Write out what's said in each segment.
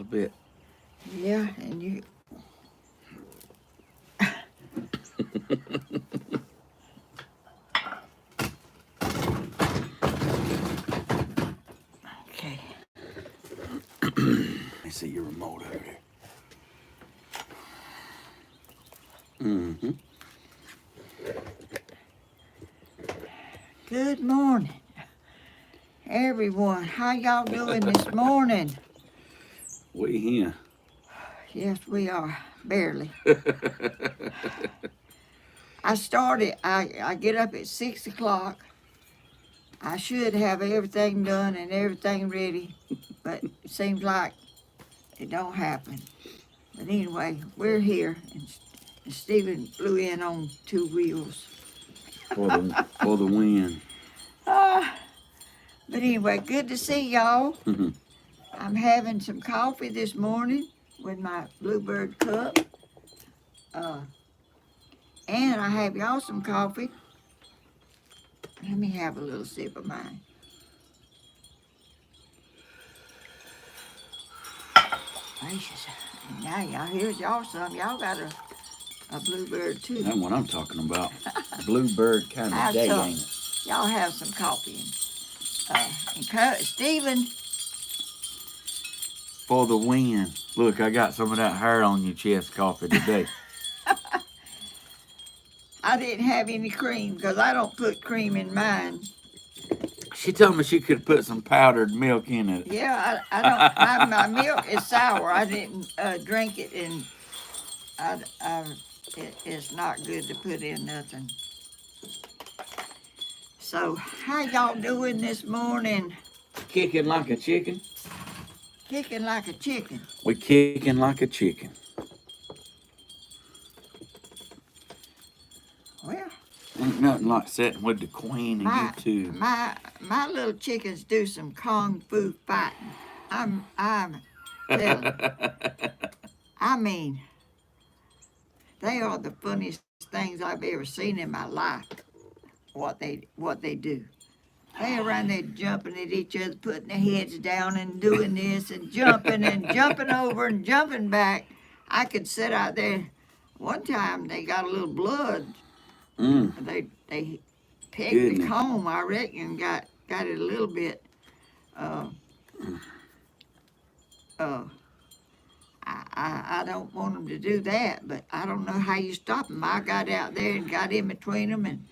bit. Yeah, and you... Okay. Let me see your remote over there. Mm-hmm. Good morning, everyone. How y'all doing this morning? We here. Yes, we are. Barely. I get up at 6 o'clock. I should have everything done and everything ready, but it seems like it don't happen. But anyway, we're here, and Stephen flew in on 2 wheels. for the win. But anyway, good to see y'all. I'm having some coffee this morning with my Bluebird cup. And I have y'all some coffee. Let me have a little sip of mine. Gracious. And now y'all, here's y'all some. Y'all got a Bluebird too. That's what I'm talking about. Bluebird kind of day, ain't it? Y'all have some coffee. And Stephen. For the win. Look, I got some of that hair on your chest coffee today. I didn't have any cream because I don't put cream in mine. She told me she could put some powdered milk in it. Yeah, I don't. My milk is sour. I didn't drink it, and it's not good to put in nothing. So, how y'all doing this morning? Kicking like a chicken. Kicking like a chicken. We kicking like a chicken. Well, Ain't nothing like sitting with the queen and you two. My little chickens do some kung fu fighting. I'm telling. I mean, they are the funniest things I've ever seen in my life. What they do. They around there jumping at each other, putting their heads down and doing this and jumping over and jumping back. I could sit out there. One time they got a little blood. They pegged the comb, I reckon, got it a little bit. I don't want them to do that, but I don't know how you stop them. I got out there and got in between them and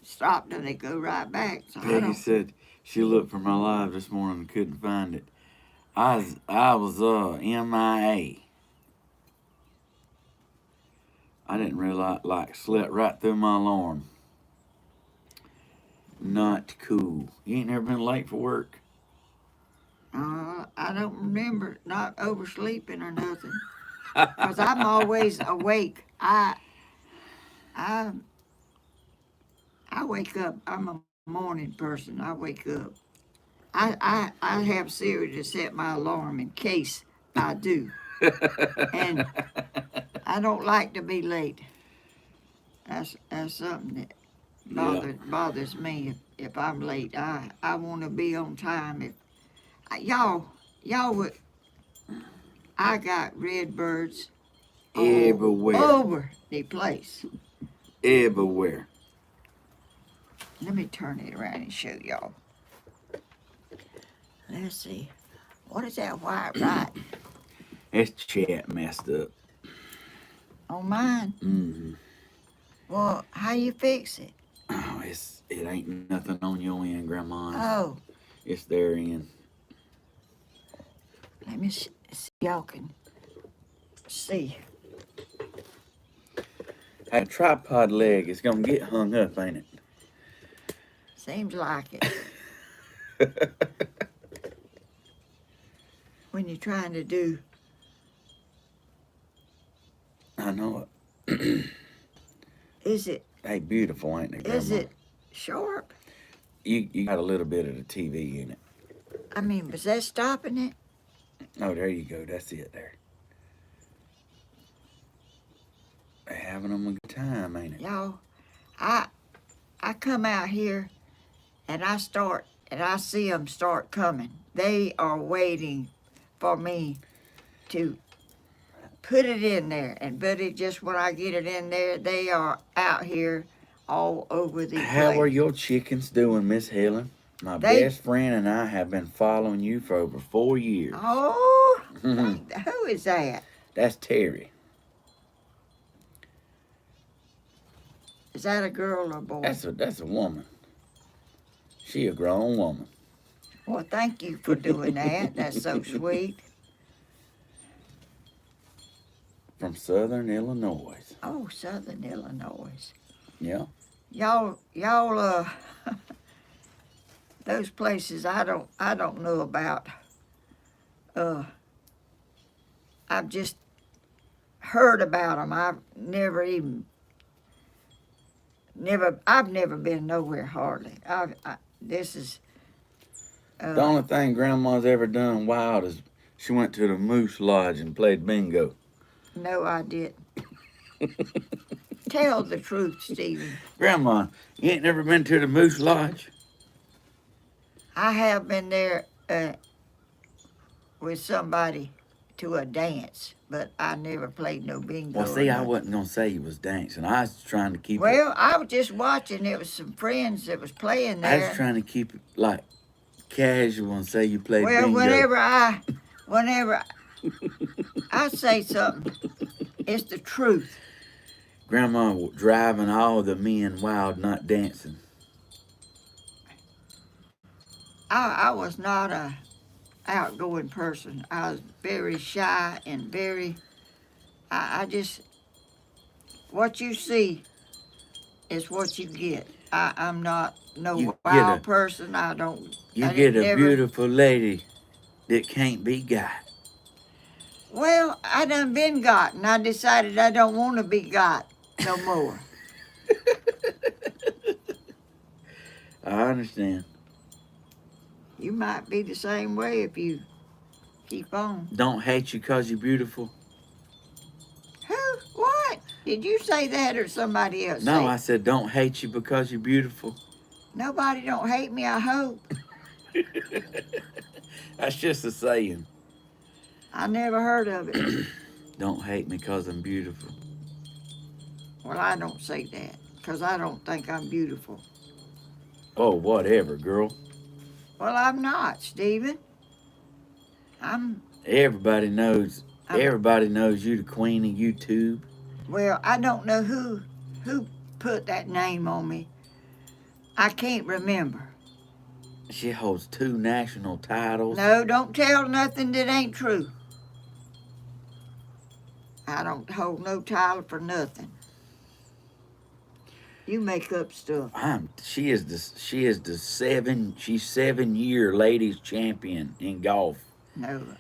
stopped them. They go right back. So Peggy said she looked for my live this morning and couldn't find it. I was MIA. I didn't realize, slept right through my alarm. Not cool. You ain't never been late for work? I don't remember not oversleeping or nothing, because I'm always awake. I wake up. I'm a morning person. I wake up. I have Siri to set my alarm in case I do, and I don't like to be late. That's something that bothers me. If I'm late, I want to be on time. If y'all would, I got red birds everywhere, over the place, everywhere. Let me turn it around and show y'all. Let's see, what is that white right? This chat messed up. On mine? Mm-hmm. Well, how you fix it? Oh, it ain't nothing on your end, Grandma. Oh. It's their end. Let me see y'all can see. That tripod leg is gonna get hung up, ain't it? Seems like it. When you're trying to do. I know it. Is it? Hey, beautiful, ain't it, Grandma? Is it sharp? You got a little bit of the TV in it. I mean, was that stopping it? Oh, there you go. That's it there. They're having them a good time, ain't it? Y'all, I come out here and I see them start coming. They are waiting for me to put it in there, but it just when I get it in there, they are out here all over the How place. are your chickens doing, Miss Helen? My They- best friend and I have been following you for over 4 years. Oh, who is that? That's Terry. Is that a girl or boy? That's a woman. She a grown woman. Well, thank you for doing that. That's so sweet. From Southern Illinois. Oh, Southern Illinois. Yeah. Y'all, those places I don't know about. I've just heard about them. I've never been nowhere hardly. This is. The only thing Grandma's ever done wild is she went to the Moose Lodge and played bingo. No, I didn't. Tell the truth, Stephen. Grandma, you ain't never been to the Moose Lodge? I have been there with somebody to a dance, but I never played no bingo. Well, see, I wasn't going to say you was dancing. I was trying to keep it. Well, I was just watching. There was some friends that was playing I there. was trying to keep it, like, casual and say you played Well, bingo. whenever I say something, it's the truth. Grandma driving all the men wild, not dancing. I was not a outgoing person. I was very shy and very. I just what you see is what you get. I'm not no wild person. I don't. You get a beautiful lady that can't be got. Well, I done been got, and I decided I don't want to be got no more. I understand. You might be the same way if you keep on. Don't hate you 'cause you're beautiful. Who? What? Did you say that or somebody else? No, say I said don't hate you because you're beautiful. Nobody don't hate me, I hope. That's just a saying. I never heard of it. Don't hate me 'cause I'm beautiful. Well, I don't say that because I don't think I'm beautiful. Oh, whatever, girl. Well, I'm not, Stephen. Everybody knows you the queen of YouTube. Well, I don't know who put that name on me. I can't remember. She holds 2 national titles. No, don't tell nothing that ain't true. I don't hold no title for nothing. You make up stuff. She's 7-year ladies champion in golf. No,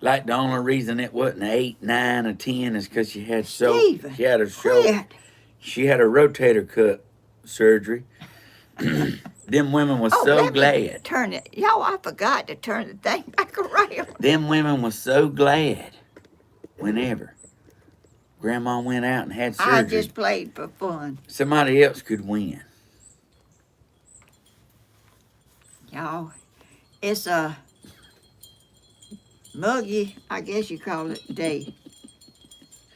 Like the only reason it wasn't 8, 9, or 10 is because she had Stephen, she had a rotator cuff surgery. Them women was so glad. Turn it, y'all. I forgot to turn the thing back around. Them women was so glad. Whenever Grandma went out and had surgery, I just played for fun. somebody else could win. Y'all, it's a muggy, I guess you call it, day.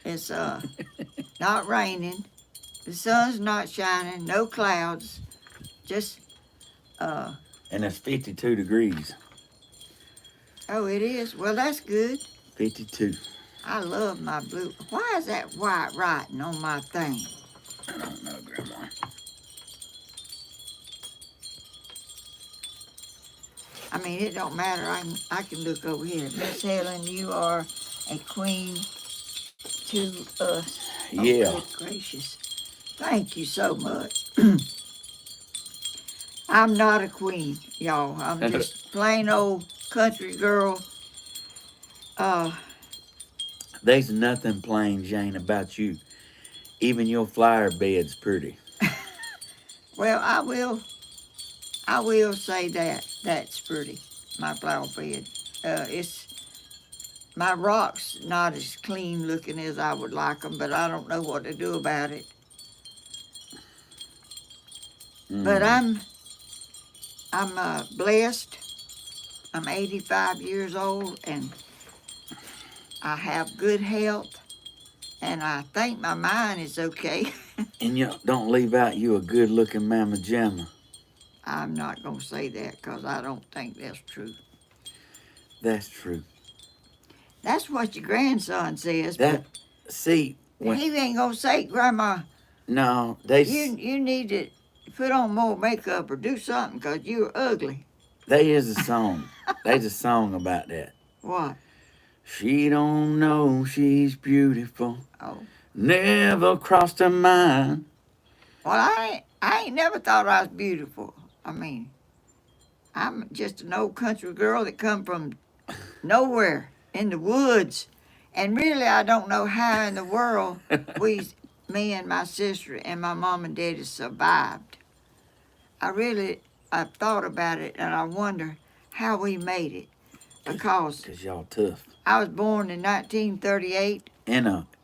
It's not raining. The sun's not shining. No clouds. Just And it's 52 degrees. oh, it is. Well, that's good. 52. I love my blue. Why is that white writing on my thing? I don't know, Grandma. I mean, it don't matter. I can look over here. Miss Helen, you are a queen to us. Yeah. Oh, good gracious. Thank you so much. I'm not a queen, y'all. I'm just plain old country girl. There's nothing plain Jane about you. Even your flower bed's pretty. Well, I will say that's pretty. My flower bed. My rock's not as clean looking as I would like them, but I don't know what to do about it. But I'm blessed. I'm 85 years old, and I have good health, and I think my mind is okay. And you don't leave out you a good-looking mama jamma. I'm not going to say that because I don't think that's true. That's true. That's what your grandson says, That see but when he ain't going to say, Grandma, no they you need to put on more makeup or do something because you're ugly. they is a song. There's a song about that. What? She don't know she's beautiful. Oh. Never crossed her mind. Well, I ain't never thought I was beautiful. I mean, I'm just an old country girl that come from nowhere in the woods. And really, I don't know how in the world me and my sister and my mom and daddy survived. I've thought about it and I wonder how we made it. Because y'all tough. I was born in 1938.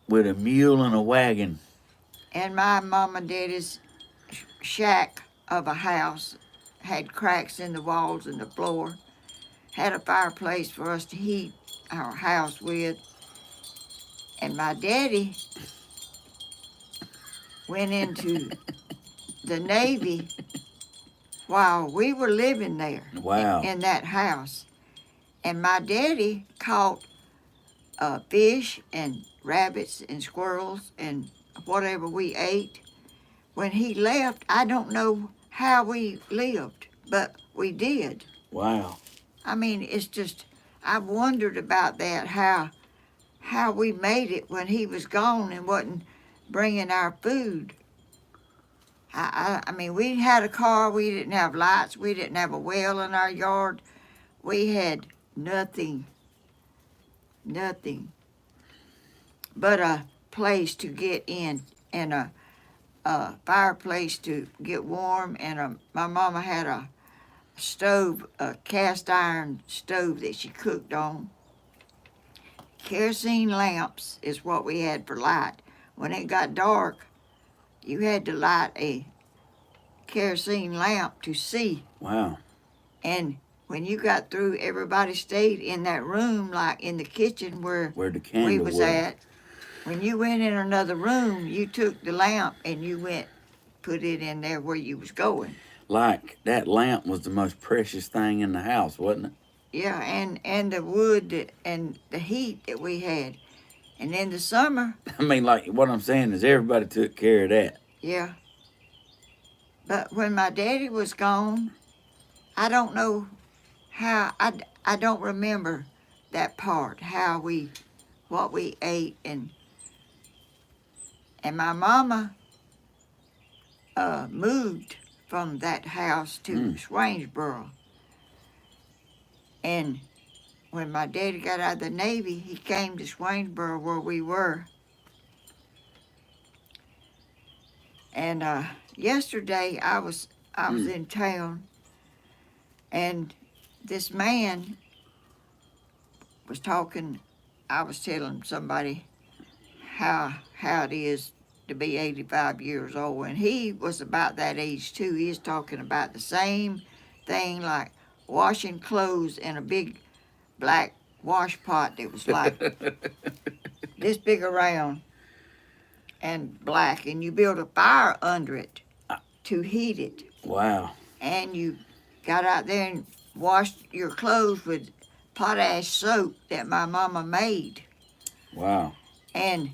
With a mule and a wagon. And my mom and daddy's shack of a house had cracks in the walls and the floor, had a fireplace for us to heat our house with. And my daddy went into the Navy while we were living there. Wow. In that house. And my daddy caught fish and rabbits and squirrels and whatever we ate. When he left, I don't know how we lived, but we did. Wow. I mean, it's just, I've wondered about that, how we made it when he was gone and wasn't bringing our food. I mean, we had a car, we didn't have lights, we didn't have a well in our yard. We had nothing but a place to get in and a fireplace to get warm, and my mama had a stove, a cast iron stove that she cooked on. Kerosene lamps is what we had for light. When it got dark, you had to light a kerosene lamp to see. Wow. And when you got through, everybody stayed in that room, like in the kitchen where the candle we was at. When you went in another room, you took the lamp and you put it in there where you was going. Like that lamp was the most precious thing in the house, wasn't it? Yeah, and the wood and the heat that we had. And in the summer. I mean, like what I'm saying is everybody took care of that. Yeah. But when my daddy was gone, I don't know how, I don't remember that part, what we ate. And my mama moved from that house to Swainsboro. And when my daddy got out of the Navy, he came to Swainsboro where we were. And yesterday I was in town, and this man was talking. I was telling somebody how it is to be 85 years old, and he was about that age too. He was talking about the same thing, like washing clothes in a big black wash pot that was like this big around and black, and you build a fire under it to heat it. Wow. And you got out there and washed your clothes with potash soap that my mama made. Wow. And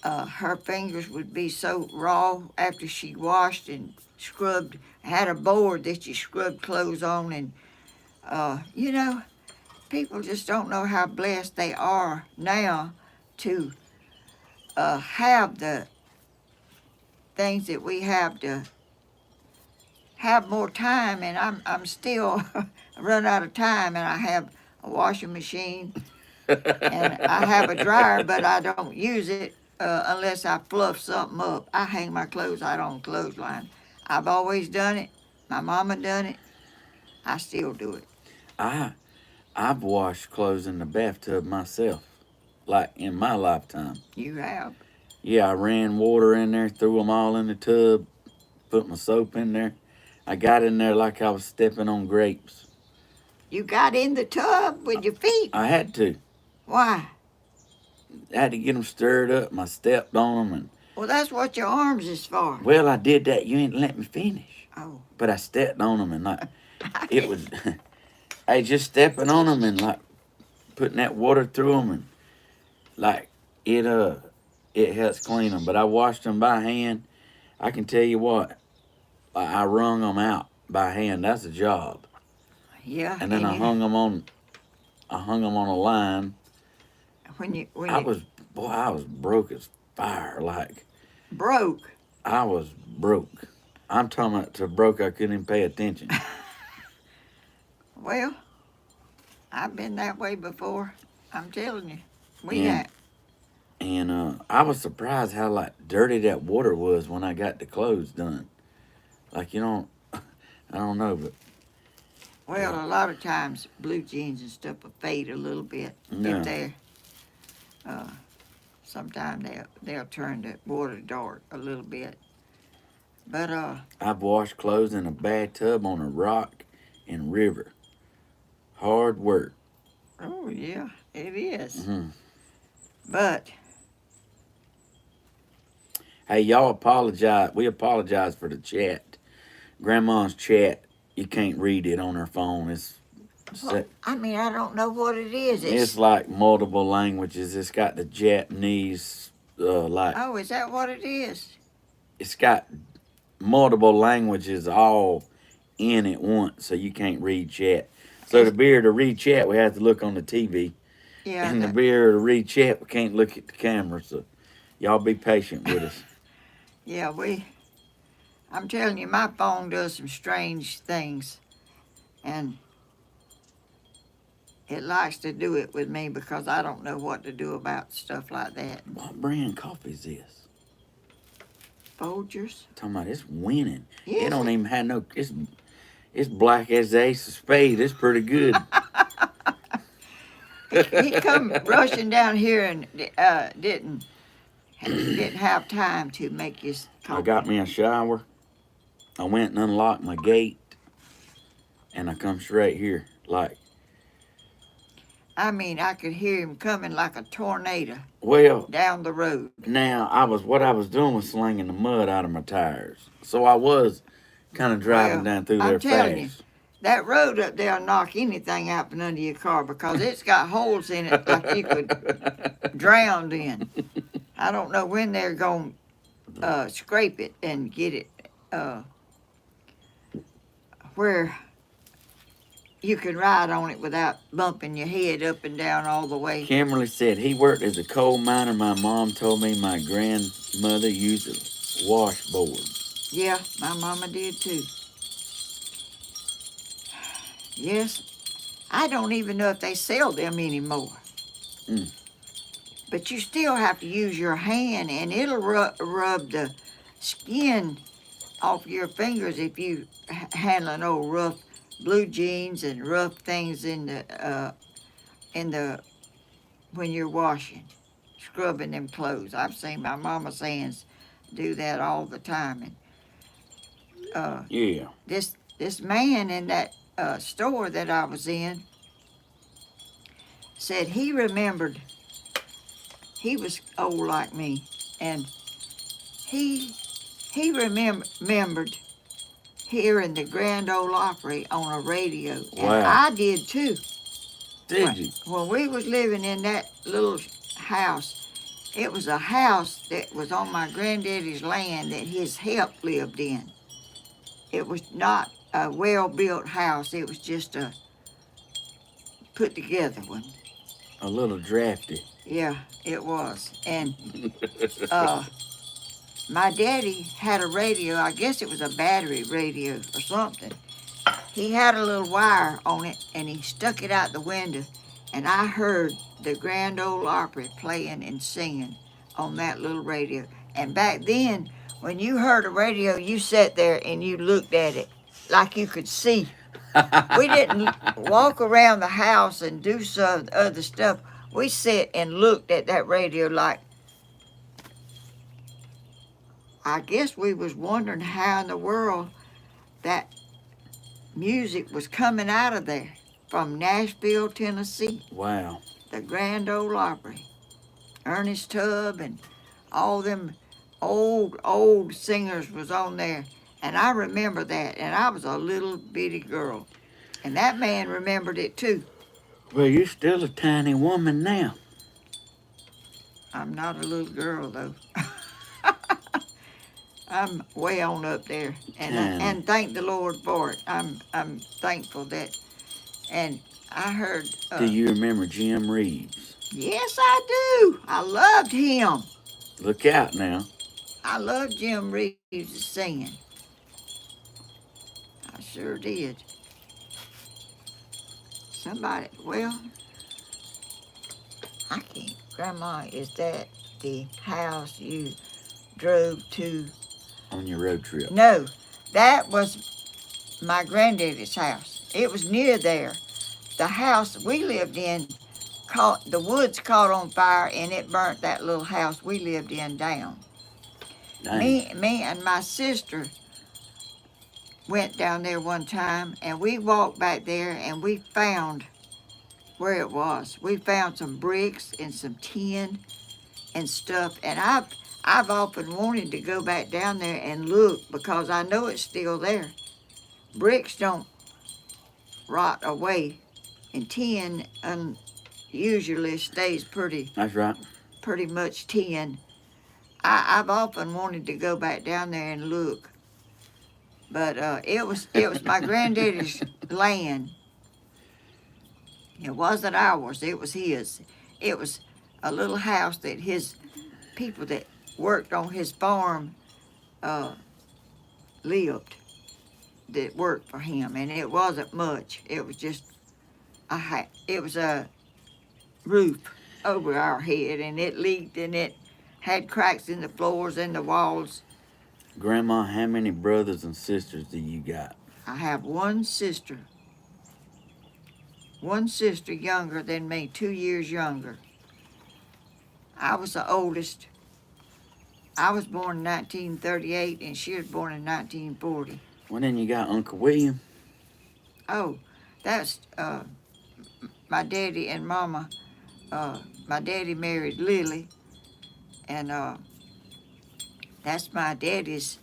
her fingers would be so raw after she washed and scrubbed. Had a board that you scrubbed clothes on. And, you know, people just don't know how blessed they are now to have the things that we have to have more time. And I'm still run out of time, and I have a washing machine and I have a dryer, but I don't use it unless I fluff something up. I hang my clothes out on a clothesline. I've always done it. My mama done it. I still do it. I've washed clothes in the bathtub myself, like in my lifetime. You have? Yeah, I ran water in there, threw them all in the tub, put my soap in there. I got in there like I was stepping on grapes. You got in the tub with your feet? I had to. Why? I had to get them stirred up, and I stepped on them, and Well, that's what your arms is for. well, I did that. You ain't let me finish. Oh. But I stepped on them, and like it was, I just stepping on them and like putting that water through them, and like it helps clean them. But I washed them by hand. I can tell you what, I wrung them out by hand. That's a job. Yeah. And then I hung them on a line. I was broke as fire. Like broke. I was broke. I'm talking about so broke I couldn't even pay attention. Well, I've been that way before. I'm telling you, we Yeah. had. And I was surprised how like dirty that water was when I got the clothes done. Like I don't know, but Well, a lot of times blue jeans and stuff will fade a little bit Yeah. if they're. Sometimes they'll turn the water dark a little bit. But I've washed clothes in a bathtub on a rock and river. Hard work. oh yeah, it is. Mhm. But Hey, y'all apologize. We apologize for the chat. Grandma's chat. You can't read it on her phone. well, I mean, I don't know what it is. It's like multiple languages. It's got the Japanese, like Oh, is that what it is? it's got multiple languages all in at once, so you can't read chat. So to be able to read chat, we have to look on the TV, Yeah. and to be able to read chat, we can't look at the camera. So y'all be patient with us. Yeah, I'm telling you, my phone does some strange things. And it likes to do it with me because I don't know what to do about stuff like that. What brand coffee is this? Folgers? Talking about it's winning. Yes. It don't even have no. It's black as the ace of spades. It's pretty good. He come rushing down here and didn't have time to make his coffee. I got me a shower. I went and unlocked my gate, and I come straight here. Like, I mean, I could hear him coming like a tornado well, down the road. now what I was doing was slinging the mud out of my tires, so I was kind of driving Well, down through I'm there telling you, fast. that road up there will knock anything out from under your car because it's got holes in it like you could drown in. I don't know when they're going to scrape it and get it where you can ride on it without bumping your head up and down all the way. Kimberly said he worked as a coal miner. My mom told me my grandmother used a washboard. Yeah, my mama did too. Yes, I don't even know if they sell them anymore. Mm. But you still have to use your hand, and it'll rub the skin off your fingers if you handling old rough blue jeans and rough things in the when you're washing, scrubbing them clothes. I've seen my mama's hands do that all the time. And Yeah. this man in that store that I was in said he remembered. He was old like me, and he remembered hearing the Grand Ole Opry on a radio, and Wow. I did too. Did you? When we was living in that little house, it was a house that was on my granddaddy's land that his help lived in. It was not a well-built house. It was just a put-together one. A little drafty. Yeah, it was. And my daddy had a radio. I guess it was a battery radio or something. He had a little wire on it, and he stuck it out the window, and I heard the Grand Ole Opry playing and singing on that little radio. And back then, when you heard a radio, you sat there and you looked at it like you could see. We didn't walk around the house and do some other stuff. We sat and looked at that radio like, I guess we was wondering how in the world that music was coming out of there from Nashville, Tennessee. Wow. the Grand Ole Opry. Ernest Tubb and all them old singers was on there. And I remember that. And I was a little bitty girl. And that man remembered it too. Well, you're still a tiny woman now. I'm not a little girl though. I'm way on up there, and thank the Lord for it. I'm thankful that. And I heard. Do you remember Jim Reeves? Yes, I do. I loved him. Look out now. I loved Jim Reeves' singing. I sure did. Somebody, well, I can't. Grandma, is that the house you drove to? On your road trip? No, that was my granddaddy's house. It was near there. The house we lived in, the woods caught on fire and it burnt that little house we lived in down. Dang. Me and my sister went down there one time and we walked back there and we found where it was. We found some bricks and some tin and stuff, and I've often wanted to go back down there and look because I know it's still there. Bricks don't rot away, and tin usually stays pretty. That's right. Pretty much tin. I've often wanted to go back down there and look, but it was my granddaddy's land. It wasn't ours. It was his. It was a little house that his people that worked on his farm lived, that worked for him, and it wasn't much. It was just it was a roof over our head, and it leaked, and it had cracks in the floors and the walls. Grandma, how many brothers and sisters do you got? I have one sister. One sister younger than me, 2 years younger. I was the oldest. I was born in 1938 and she was born in 1940. Well, then you got Uncle William. Oh, that's my daddy and mama. My daddy married Lily, and that's my daddy's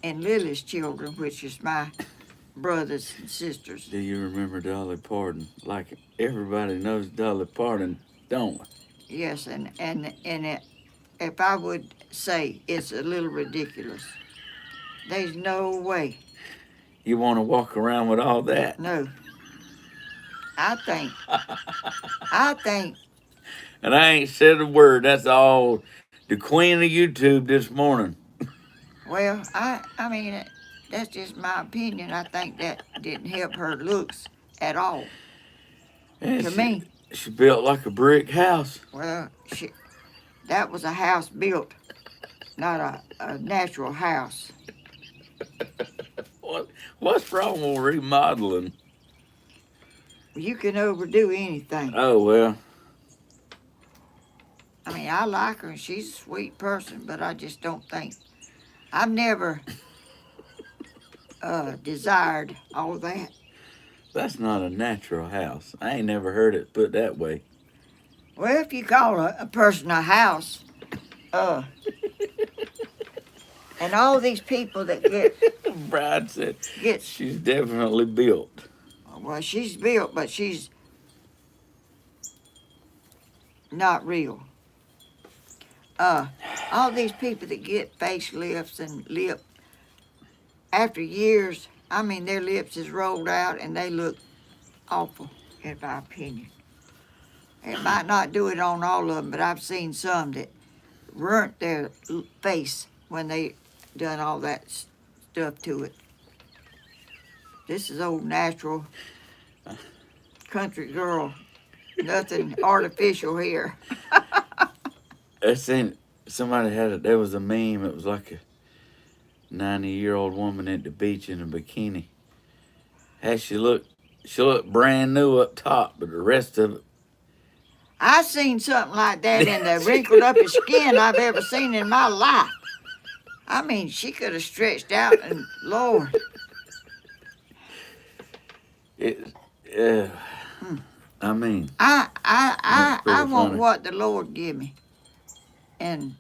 and Lily's children, which is my brothers and sisters. Do you remember Dolly Parton? Like everybody knows Dolly Parton, don't we? Yes, and if I would say it's a little ridiculous, there's no way. You want to walk around with all that? No. I think. And I ain't said a word. That's all the queen of YouTube this morning. Well, I mean, that's just my opinion. I think that didn't help her looks at all. And To me. She built like a brick house. Well, that was a house built, not a natural house. What's wrong with remodeling? You can overdo anything. Oh, well. I mean, I like her and she's a sweet person, but I just don't think. I've never desired all that. That's not a natural house. I ain't never heard it put that way. Well, if you call a person a house, and all these people that Bride said get she's definitely built. well, she's built, but she's not real. All these people that get facelifts and lip, after years, I mean, their lips is rolled out and they look awful, in my opinion. It might not do it on all of them, but I've seen some that ruined their face when they done all that stuff to it. This is old natural country girl. Nothing artificial here. I seen somebody had it. There was a meme. It was like a 90-year-old woman at the beach in a bikini. She looked brand new up top, but the rest of it. I seen something like that in the wrinkled up skin I've ever seen in my life. I mean, she could have stretched out and Lord. I mean, I pretty want funny. what the Lord give me. And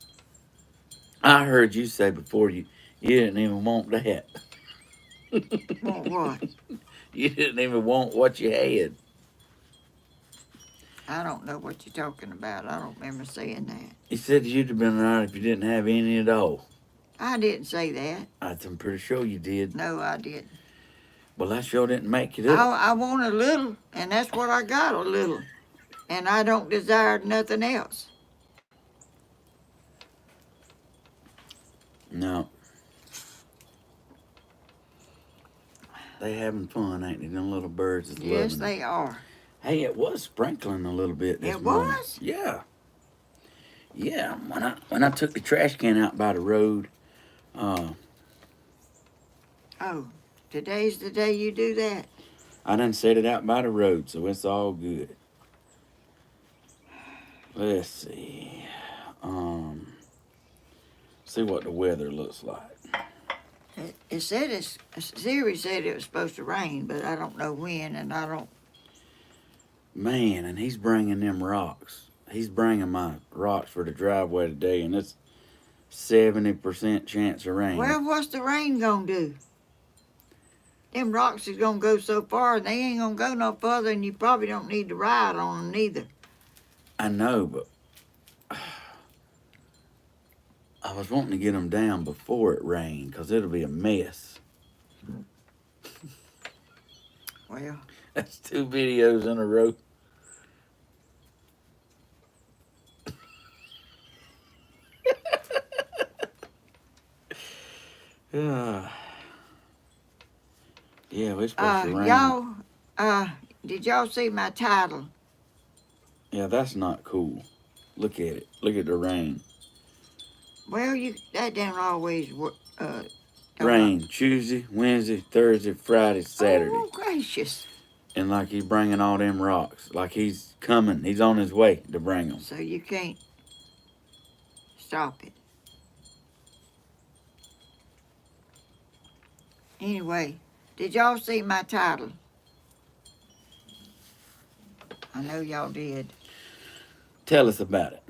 I heard you say before you didn't even want that. want what? You didn't even want what you had. I don't know what you're talking about. I don't remember saying that. You said you'd have been alright if you didn't have any at all. I didn't say that. I'm pretty sure you did. No, I didn't. Well, I sure didn't make it up. I want a little, and that's what I got, a little. And I don't desire nothing else. No. They having fun, ain't they? Them little birds is loving Yes, it. they are. Hey, it was sprinkling a little bit this It morning. was? Yeah. Yeah. When I took the trash can out by the road, Oh, today's the day you do that? I done set it out by the road, so it's all good. Let's see. See what the weather looks like. It said Siri said it was supposed to rain, but I don't know when, and I don't. Man, and he's bringing them rocks. He's bringing my rocks for the driveway today, and it's 70% chance of rain. Well, what's the rain gonna do? Them rocks is gonna go so far, and they ain't gonna go no further, and you probably don't need to ride on them neither. I know, but I was wanting to get them down before it rained, because it'll be a mess. Well, That's 2 videos in a row. Yeah, we're supposed to rain. Did y'all see my title? Yeah, that's not cool. Look at it. Look at the rain. Well, that don't always work. Rain Tuesday, Wednesday, Thursday, Friday, Saturday. Oh, gracious. And like he's bringing all them rocks. Like he's coming. He's on his way to bring them. So you can't stop it. Anyway, did y'all see my title? I know y'all did. Tell us about it.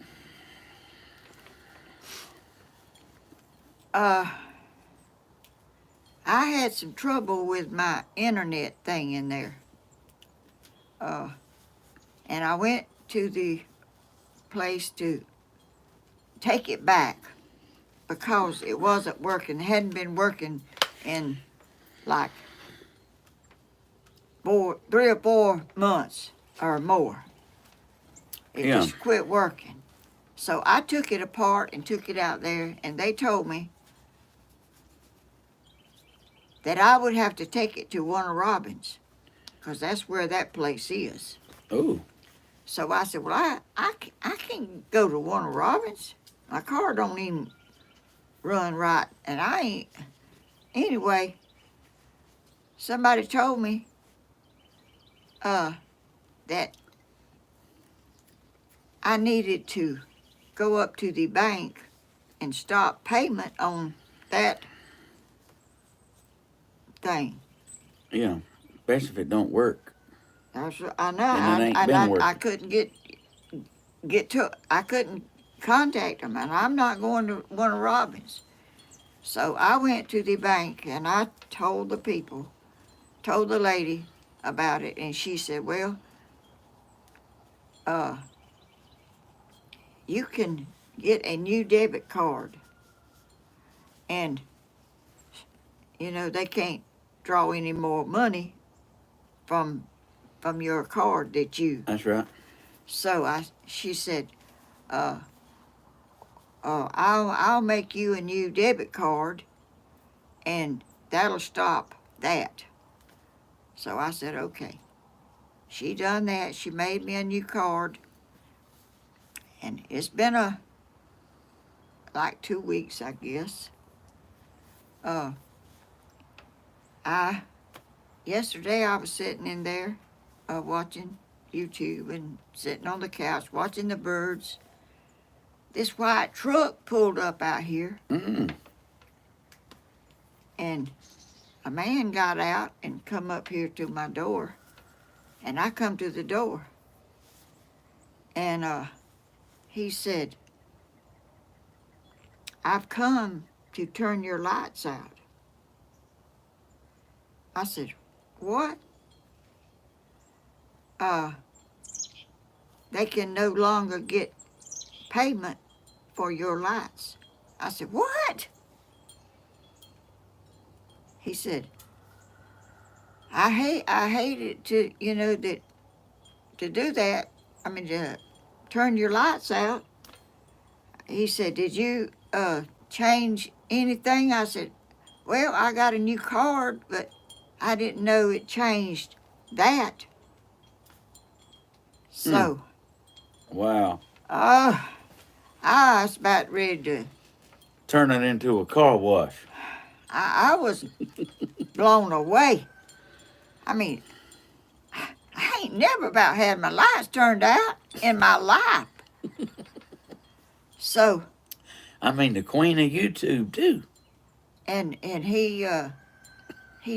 I had some trouble with my internet thing in there. And I went to the place to take it back because it wasn't working. It hadn't been working in like 3 or 4 months or more. It just quit working. So I took it apart and took it out there, and they told me that I would have to take it to Warner Robins, because that's where that place is. Oh. So I said, well, I can't go to Warner Robins. My car don't even run right, and I ain't. Anyway, somebody told me that I needed to go up to the bank and stop payment on that thing. Yeah, especially if it don't work. I know. And it ain't been working. I couldn't I couldn't contact them, and I'm not going to Warner Robins. So I went to the bank and I told the lady about it, and she said, well, you can get a new debit card, and they can't draw any more money from your card that you. That's right. So she said, I'll make you a new debit card, and that'll stop that. So I said, okay. She done that. She made me a new card, and it's been like 2 weeks, I guess. Yesterday I was sitting in there watching YouTube and sitting on the couch watching the birds. This white truck pulled up out here. Mm. And a man got out and come up here to my door. And I come to the door. And he said, I've come to turn your lights out. I said, what? They can no longer get payment for your lights. I said, what? He said, I hate it to, that to do that. I mean, to turn your lights out. He said, did you change anything? I said, well, I got a new card, but I didn't know it changed that. So, Wow. I was about ready to. Turn it into a car wash. I was blown away. I mean, I ain't never about had my lights turned out in my life. So, I mean, the queen of YouTube, too. and he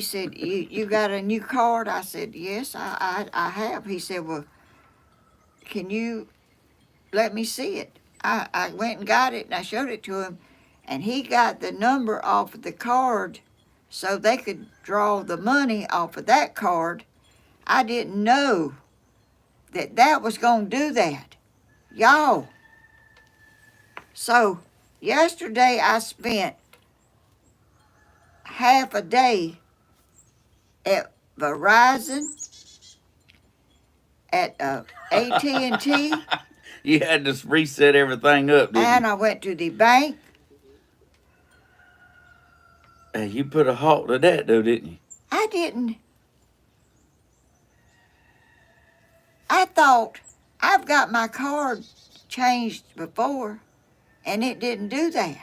said, you got a new card? I said, yes, I have. He said, well, can you let me see it? I went and got it, and I showed it to him, and he got the number off of the card so they could draw the money off of that card. I didn't know that was going to do that. Y'all. So, yesterday I spent half a day at Verizon, at AT&T, You had to reset everything up, didn't and you? I went to the bank. Hey, you put a halt to that, though, didn't you? I didn't. I thought I've got my card changed before, and it didn't do that.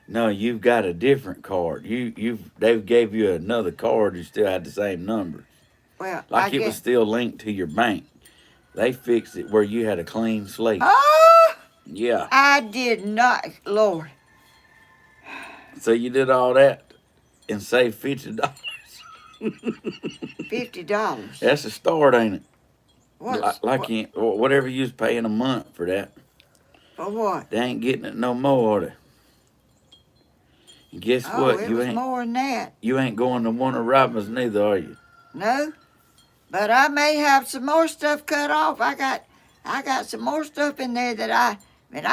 No, you've got a different card. They gave you another card. You still had the same numbers. Well, Like I it was guess. still linked to your bank. They fixed it where you had a clean slate. Oh, Yeah. I did not, Lord. So you did all that and saved $50. $50. That's a start, ain't it? What's Whatever you was paying a month for that. for what? They ain't getting it no more, are they? And guess Oh, what? it was more than that. You ain't going to Warner Robins neither, are you? No, but I may have some more stuff cut off. I got some more stuff in there that I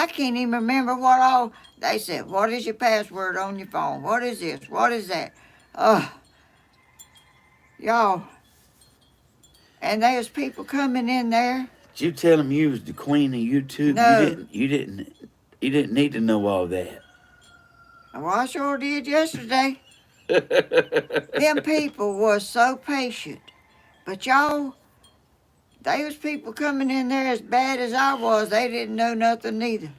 can't even remember what all they said. What is your password on your phone? What is this? What is that? Y'all. And there's people coming in there. Did you tell them you was the queen of YouTube? No. You didn't need to know all that. Well, I sure did yesterday. Them people was so patient. But y'all, they was people coming in there as bad as I was. They didn't know nothing neither.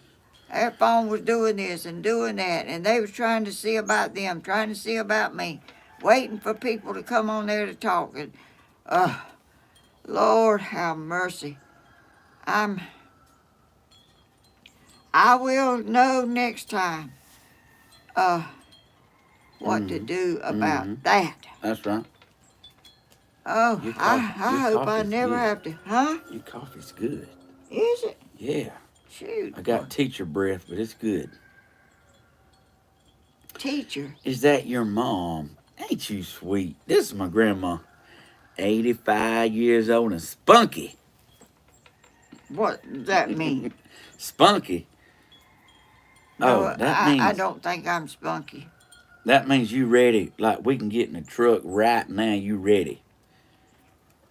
Their phone was doing this and doing that, and they was trying to see about them, trying to see about me, waiting for people to come on there to talk. And, Lord have mercy. I will know next time what to do about that. That's right. Oh, I hope I coffee's never good. have to. Huh? Your coffee's good. Is it? Yeah. Shoot. I got teacher breath, but it's good. Teacher. Is that your mom? Ain't you sweet? This is my grandma. 85 years old and spunky. What does that mean? Spunky? No, Oh, that means I don't think I'm spunky. that means you ready. Like we can get in the truck right now. You ready?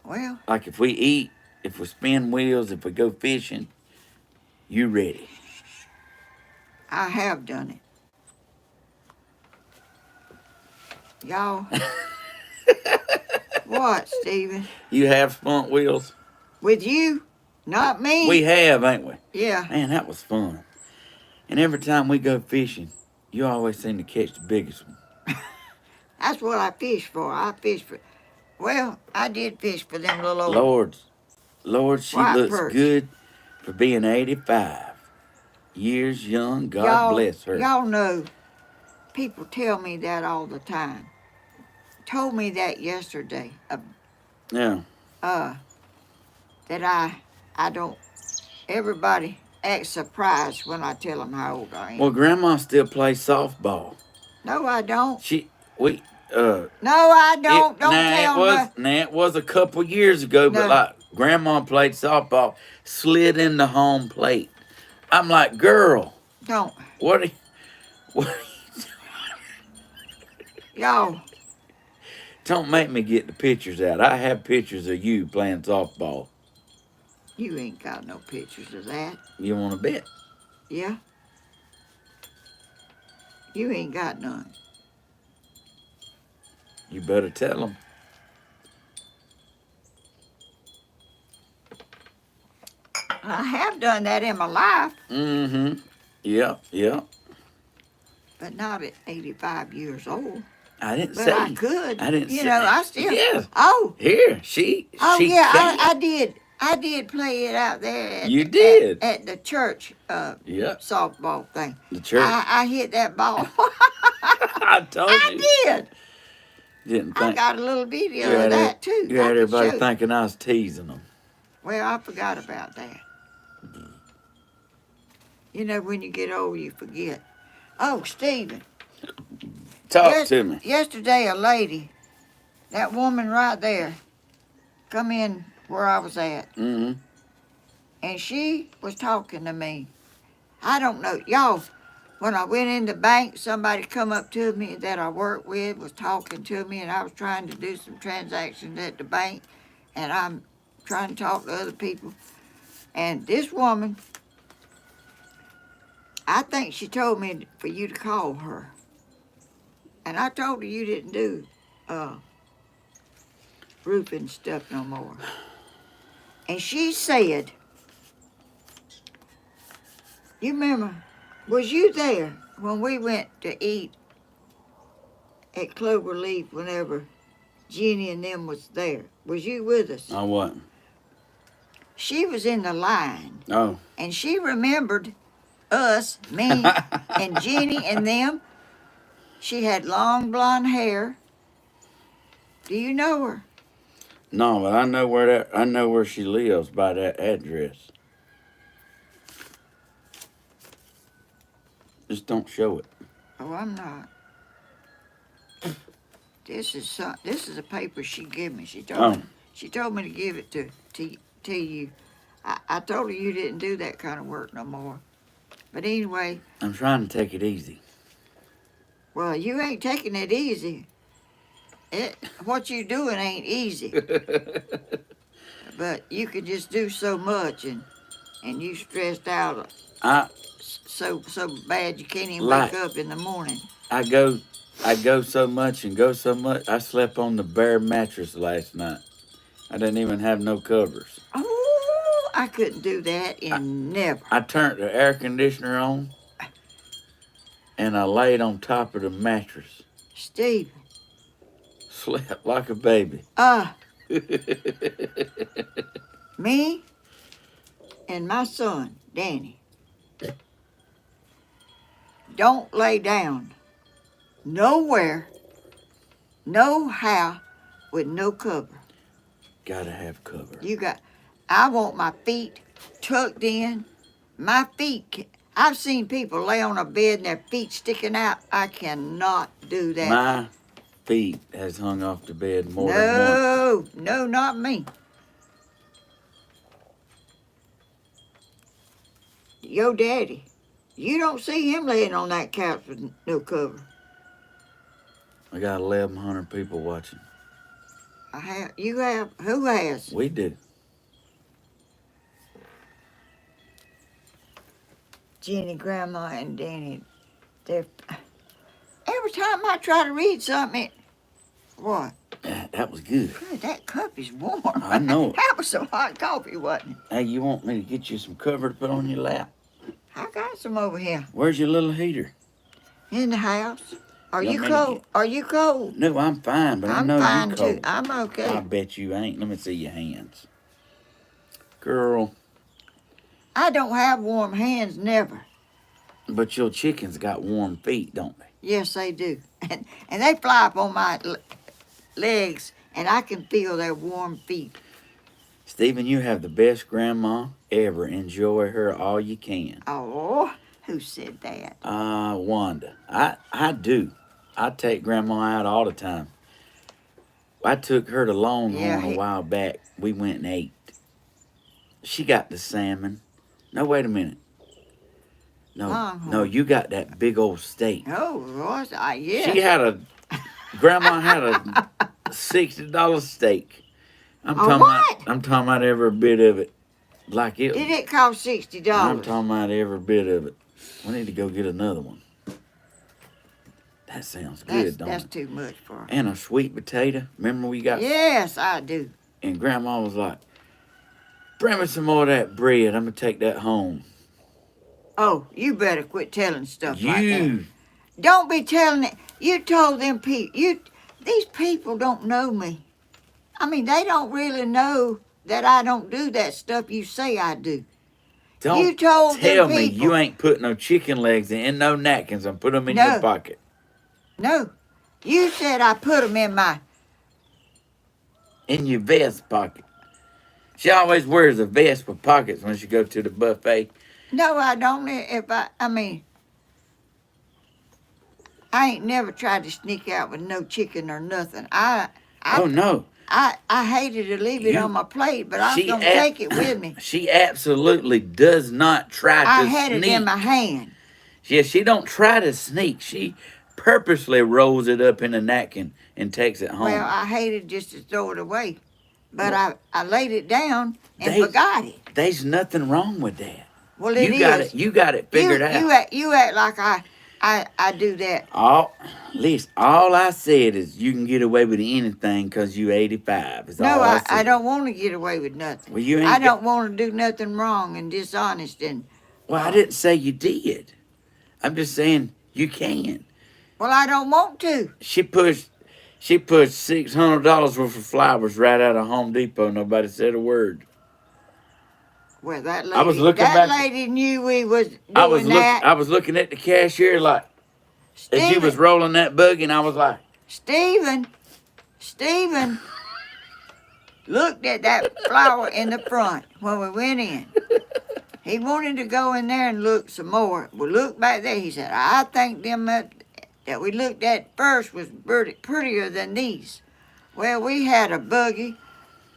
Well, Like if we eat, if we spin wheels, if we go fishing, you ready? I have done it. Y'all. What, Stephen? You have spun wheels? With you? Not me. We have, ain't we? Yeah. Man, that was fun. And every time we go fishing, you always seem to catch the biggest one. That's what I fish for. I fish for. Well, I did fish for them little old Lord, she white looks perch. good for being 85 years young. God Y'all, bless her. Y'all know, people tell me that all the time. Told me that yesterday. Yeah. That I don't everybody acts surprised when I tell them how old I am. Well, Grandma still plays softball. No, I don't. We No, I don't. Don't tell me. It was a couple years ago, but No. like Grandma played softball, slid in the home plate. I'm like, girl, Don't. what? What? Y'all, Don't make me get the pictures out. I have pictures of you playing softball. you ain't got no pictures of that. You want to bet? Yeah? You ain't got none. You better tell them. I have done that in my life, Mm-hmm. Yeah. but not at 85 years old. I didn't But say. I could. I didn't You say. know, I still. Yeah. Oh. Here, she Yeah, can. I did. I did play it out there. You did. At the church Yeah. softball thing. The church. I hit that ball. I told you. I did. Didn't I think. got a little video of that too. You had I can everybody show you. thinking I was teasing them. Well, I forgot about that. You know, when you get old, you forget. Oh, Stephen. Talk to me. Yesterday, a lady, that woman right there, come in where I was at, Mm-hmm. and she was talking to me. I don't know, y'all. When I went in the bank, somebody come up to me that I work with was talking to me, and I was trying to do some transactions at the bank, and I'm trying to talk to other people. And this woman, I think she told me for you to call her. And I told her you didn't do roofing stuff no more. And she said, you remember, was you there when we went to eat at Cloverleaf whenever Jenny and them was there? Was you with us? I wasn't. She was in the line. Oh. And she remembered us, me, and Jenny and them. She had long blonde hair. Do you know her? No, but I know where she lives by that address. Just don't show it. Oh, I'm not. This is a paper she gave me. She told me to give it to you. I told her you didn't do that kind of work no more. But anyway. I'm trying to take it easy. Well, you ain't taking it easy. What you doing ain't easy. But you can just do so much, and you stressed out so bad you can't even wake up in the morning. I go so much and go so much. I slept on the bare mattress last night. I didn't even have no covers. Oh, I couldn't do that never. I turned the air conditioner on, and I laid on top of the mattress. Steve. Slept like a baby. Me and my son, Danny, don't lay down nowhere, no how, with no cover. Gotta have cover. I want my feet tucked in. My feet, I've seen people lay on a bed and their feet sticking out. I cannot do that. My feet has hung off the bed more than once. No, not me. Your daddy, you don't see him laying on that couch with no cover. I got 1,100 people watching. I have. You have. Who has? We do. Jenny, Grandma, and Danny. They're. Every time I try to read something, what? That was good. God, that cup is warm. I know it. That was some hot coffee, wasn't it? Hey, you want me to get you some cover to put on your lap? I got some over here. Where's your little heater? In the house. Are you me cold? Are you cold? No, I'm fine, but I know fine you cold. too. I'm okay. I bet you ain't. Let me see your hands. Girl. I don't have warm hands, never. But your chickens got warm feet, don't they? Yes, they do. And they fly up on my legs, and I can feel their warm feet. Stephen, you have the best grandma ever. Enjoy her all you can. Oh, who said that? Wanda. I do. I take grandma out all the time. I took her to Longhorn a while back. We went and ate. She got the salmon. No, wait a minute. No, you got that big old steak. Oh, was I? Yeah. Grandma had a $60 steak. I'm talking about every bit of it. Like it. Did it cost $60? I'm talking about every bit of it. We need to go get another one. That sounds good, don't it? That's too much for her. And a sweet potato. Remember we got? Yes, I do. And Grandma was like, "Bring me some more of that bread. I'm gonna take that home." Oh, you better quit telling stuff like that. You. Don't be telling it. You told them people. These people don't know me. I mean, they don't really know that I don't do that stuff you say I do. Don't you told tell them me people, you ain't put no chicken legs in no napkins and put them in your pocket. No. You said I put them in your vest pocket. She always wears a vest with pockets when she goes to the buffet. No, I don't. I ain't never tried to sneak out with no chicken or nothing. Oh, no. I hated to leave it on my plate, but I was going to take it with me. She absolutely does not try to sneak. I had it in my hand. Yeah, she don't try to sneak. She purposely rolls it up in a napkin and takes it home. Well, I hated just to throw it away. But I laid it down and forgot it. There's nothing wrong with that. Well, it is. You got it figured out. You act like I do that. All I said is you can get away with anything because you 85. I don't want to get away with nothing. Well, I don't want to do nothing wrong and dishonest. Well, I didn't say you did. I'm just saying you can. Well, I don't want to. She pushed $600 worth of flowers right out of Home Depot. Nobody said a word. Well, that lady knew we was doing that. I was looking at the cashier like, as she was rolling that buggy, and I was like, Stephen looked at that flower in the front when we went in. He wanted to go in there and look some more. We looked back there. He said, I think them that we looked at first was prettier than these. Well, we had a buggy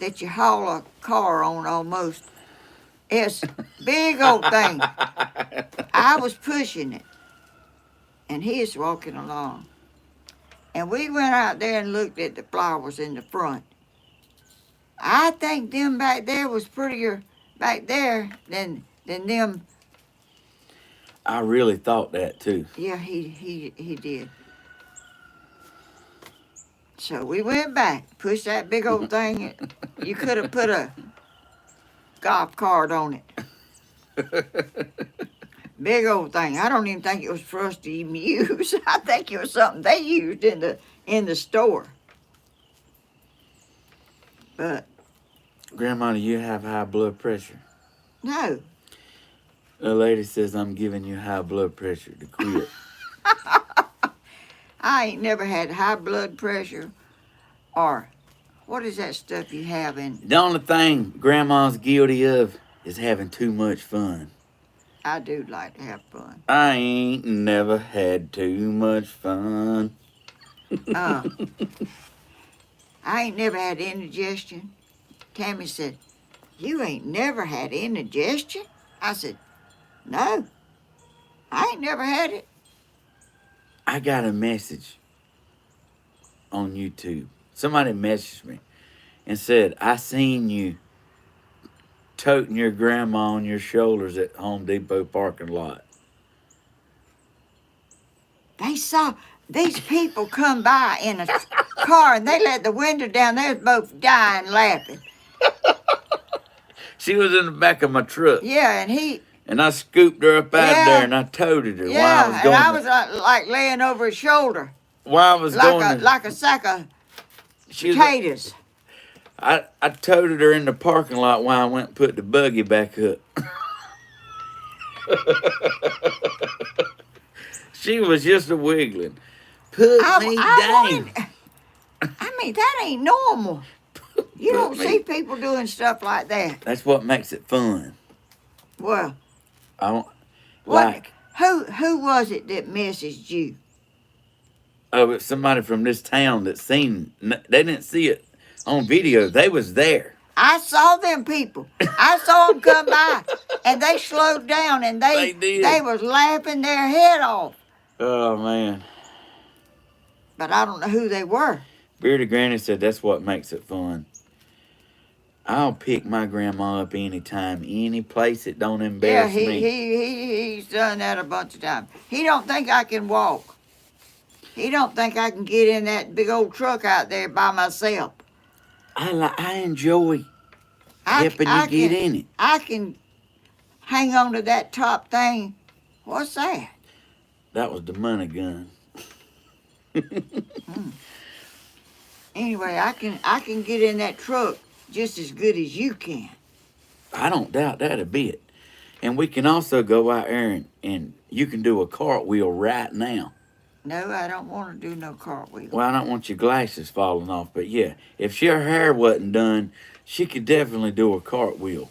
that you haul a car on almost. It's a big old thing. I was pushing it, and he was walking along. And we went out there and looked at the flowers in the front. I think them back there was prettier back there than them. I really thought that too. Yeah, he did. So we went back, pushed that big old thing. You could have put a golf cart on it. Big old thing. I don't even think it was for us to even use. I think it was something they used in the store. But Grandma, do you have high blood pressure? No. The lady says I'm giving you high blood pressure to quit. I ain't never had high blood pressure or what is that stuff you have in? The only thing Grandma's guilty of is having too much fun. I do like to have fun. I ain't never had too much fun. I ain't never had indigestion. Tammy said, you ain't never had indigestion? I said, no, I ain't never had it. I got a message on YouTube. Somebody messaged me and said, I seen you toting your grandma on your shoulders at Home Depot parking lot. They saw these people come by in a car and they let the window down. They was both dying laughing. She was in the back of my truck. Yeah, and I scooped her up out of there and I toted her while I was going. Yeah, and I was like laying over his shoulder. While I was going. Like a sack of potatoes. I toted her in the parking lot while I went and put the buggy back up. She was just a wiggling. Put me down. I mean, that ain't normal. You don't see people doing stuff like that. That's what makes it fun. Well, I don't what? like. Who was it that messaged you? Oh, it's somebody from this town that seen. They didn't see it on video. They was there. I saw them people. I saw them come by, and they slowed down, and They did. they was laughing their head off. Oh man. But I don't know who they were. Bearded Granny said that's what makes it fun. I'll pick my grandma up anytime, any place that don't embarrass me. He's done that a bunch of times. He don't think I can walk. He don't think I can get in that big old truck out there by myself. I enjoy helping you get in it. I can hang on to that top thing. What's that? That was the money gun. Anyway, I can get in that truck just as good as you can. I don't doubt that a bit. And we can also go out there and you can do a cartwheel right now. No, I don't want to do no cartwheel. Well, I don't want your glasses falling off, but yeah, if her hair wasn't done, she could definitely do a cartwheel.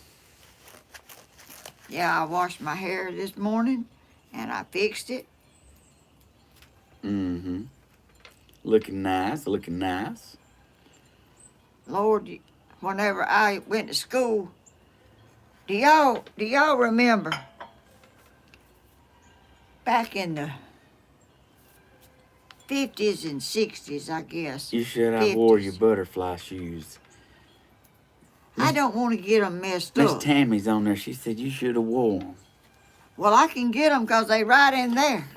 Yeah, I washed my hair this morning, and I fixed it. Mm-hmm. Looking nice, looking nice. Lord, whenever I went to school, do y'all remember back in the 50s and 60s, I guess. You should have wore your butterfly shoes. I don't want to get them messed up. Miss Tammy's on there. She said you should have wore them. Well, I can get them because they right in there.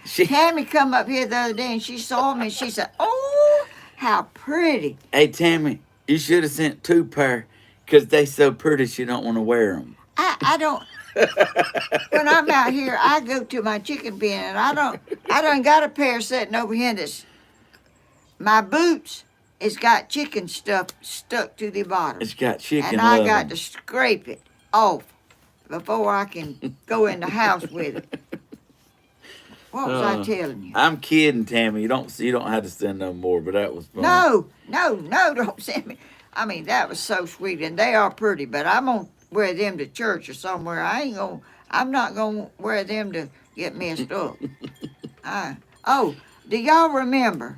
Tammy come up here the other day and she saw them and she said, "Oh, how pretty." Hey, Tammy, you should have sent 2 pair because they so pretty she don't want to wear them. I don't. When I'm out here, I go to my chicken pen and I don't got a pair sitting over here that's my boots. It's got chicken stuff stuck to the bottom. It's got chicken. And I got to scrape it off before I can go in the house with it. What was I telling you? I'm kidding, Tammy. You don't have to send no more, but that was fun. No, don't send me. I mean, that was so sweet, and they are pretty, but I'm gonna wear them to church or somewhere. I'm not gonna wear them to get messed up. Do y'all remember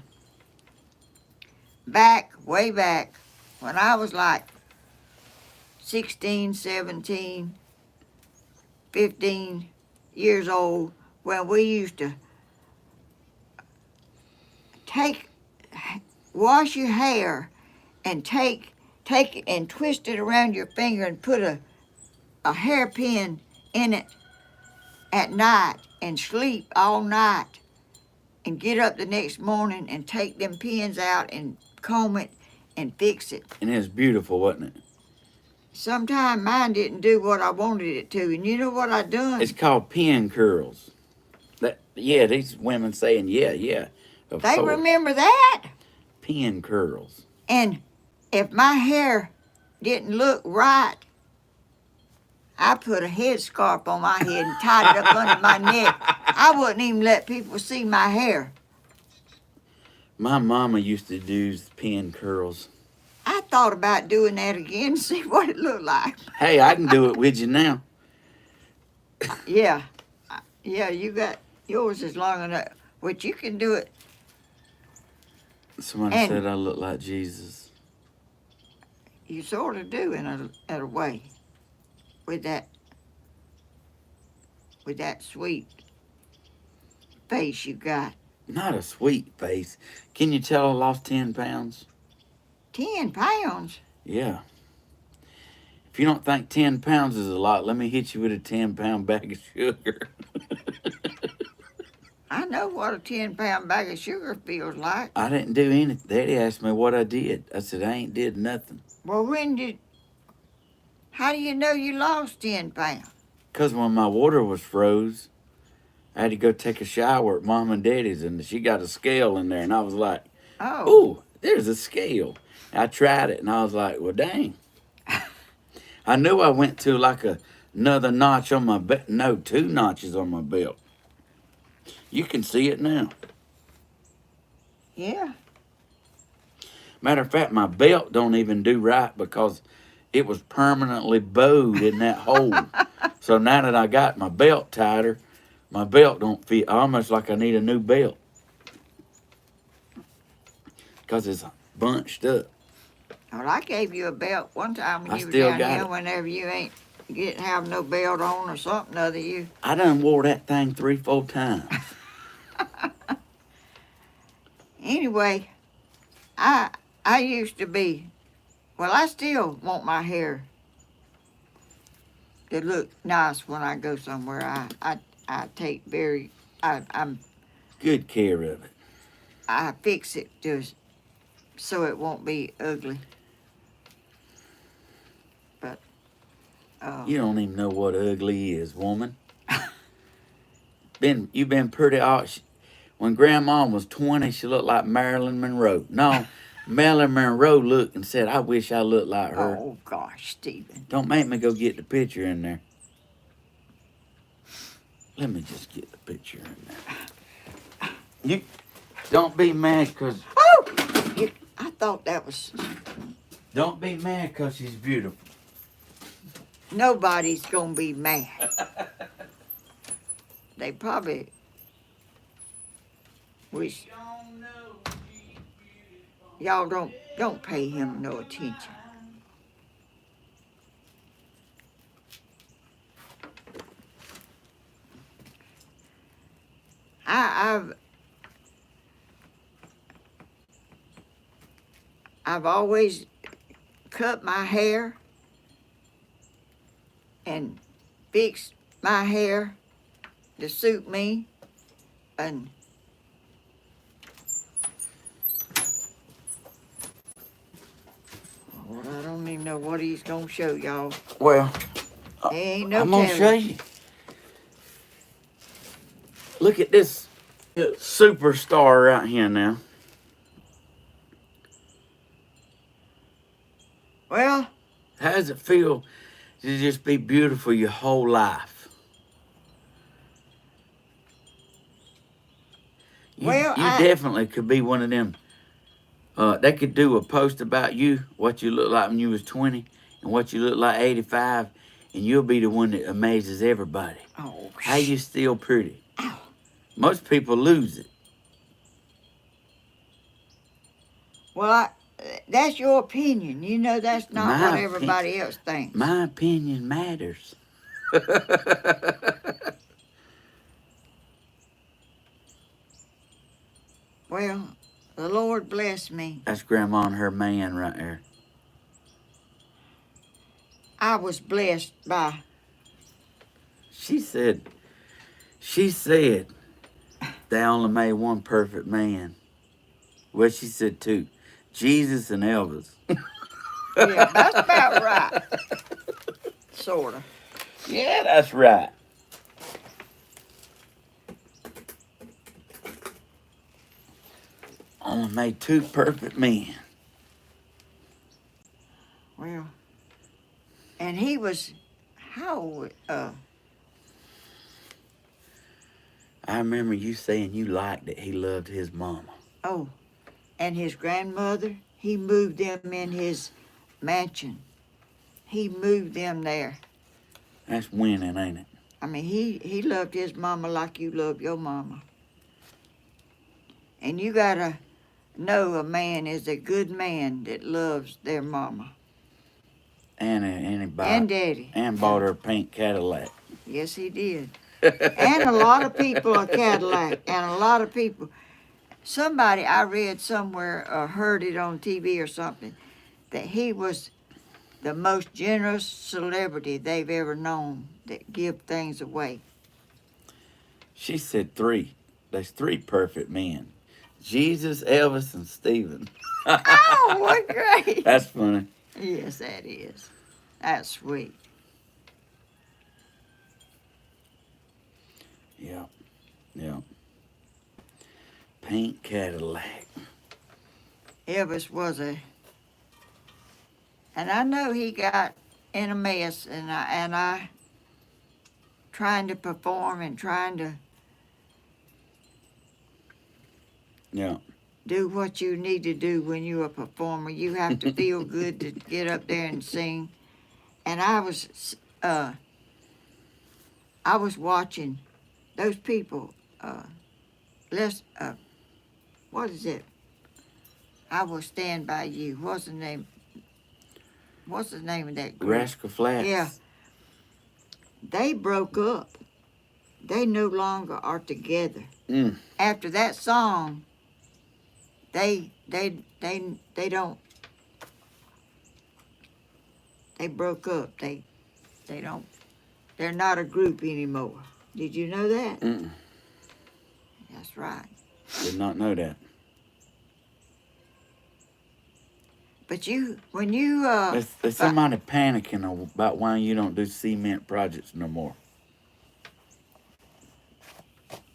way back, when I was like 16, 17, 15 years old, when we used to wash your hair and take it and twist it around your finger and put a hairpin in it at night and sleep all night and get up the next morning and take them pins out and comb it and fix it. And it was beautiful, wasn't it? Sometimes mine didn't do what I wanted it to, and you know what I done? It's called pin curls. These women saying, yeah. They remember that? Pin curls. And if my hair didn't look right, I put a headscarf on my head and tied it up under my neck. I wouldn't even let people see my hair. My mama used to do pin curls. I thought about doing that again to see what it looked like. Hey, I can do it with you now. Yeah, you got yours is long enough, but you can do it. Somebody said I look like Jesus. You sort of do in a way, with that sweet face you got. Not a sweet face. Can you tell I lost 10 pounds? 10 pounds? Yeah. If you don't think 10 pounds is a lot, let me hit you with a 10-pound bag of sugar. I know what a 10-pound bag of sugar feels like. I didn't do anything. Daddy asked me what I did. I said, I ain't did nothing. Well, how do you know you lost 10 pounds? Because when my water was froze, I had to go take a shower at Mom and Daddy's, and she got a scale in there, and I was like, ooh, there's a scale. I tried it, and I was like, well, dang. I knew I went to like another notch on my belt. No, 2 notches on my belt. You can see it now. Yeah. Matter of fact, my belt don't even do right because it was permanently bowed in that hole. So now that I got my belt tighter, my belt don't fit. Almost like I need a new belt because it's bunched up. Well, I gave you a belt one time when I you were still down got here. it. Whenever you ain't have no belt on or something other, you. I done wore that thing 3-4 times. Anyway, I used to be. Well, I still want my hair to look nice when I go somewhere. I take very. I'm Good care of it. I fix it just so it won't be ugly. But You don't even know what ugly is, woman. You've been pretty when Grandma was 20, she looked like Marilyn Monroe. No, Marilyn Monroe looked and said, I wish I looked like her. oh gosh, Stephen. Don't make me go get the picture in there. Let me just get the picture in there. You don't be mad because... Oh! I thought that was... Don't be mad because she's beautiful. Nobody's gonna be mad. They probably wish... Y'all don't pay him no attention. I've always cut my hair and fixed my hair to suit me, and well, I don't even know what he's gonna show y'all. Well, Ain't no I'm gonna telling. show you. Look at this superstar right here now. Well, how does it feel to just be beautiful your whole life? You definitely could be one of them. They could do a post about you, what you look like when you was 20 and what you look like 85, and you'll be the one that amazes everybody. Oh, how you still pretty. Ow. Most people lose it. Well, that's your opinion. You know that's not what everybody else thinks. My opinion matters. Well, the Lord bless me. That's Grandma and her man right there. I was blessed by... She said, they only made one perfect man. Well, she said two. Jesus and Elvis. Yeah, that's about right. Sort of. Yeah, that's right. Only made two perfect men. Well, and he was, how old? I remember you saying you liked it. He loved his mama. Oh, and his grandmother, he moved them in his mansion. He moved them there. That's winning, ain't it? I mean, he loved his mama like you love your mama. And you gotta know a man is a good man that loves their mama. And Daddy. And bought her a pink Cadillac. Yes, he did. And a lot of people a Cadillac. And a lot of people. Somebody I read somewhere or heard it on TV or something, that he was the most generous celebrity they've ever known that give things away. She said three. There's three perfect men. Jesus, Elvis, and Stephen. Oh, what great. That's funny. Yes, that is. That's sweet. Yeah. Yeah. Pink Cadillac. Elvis was and I know he got in a mess, and I trying to perform and trying to... Yeah. do what you need to do when you're a performer. You have to feel good to get up there and sing. And I was watching those people. What is it? I Will Stand By You. What's the name? What's the name of that group? Rascal Flatts. Yeah. They broke up. They no longer are together. After that song, they don't. They broke up. They don't. They're not a group anymore. Did you know that? That's right. Did not know that. But when you There's somebody panicking about why you don't do cement projects no more.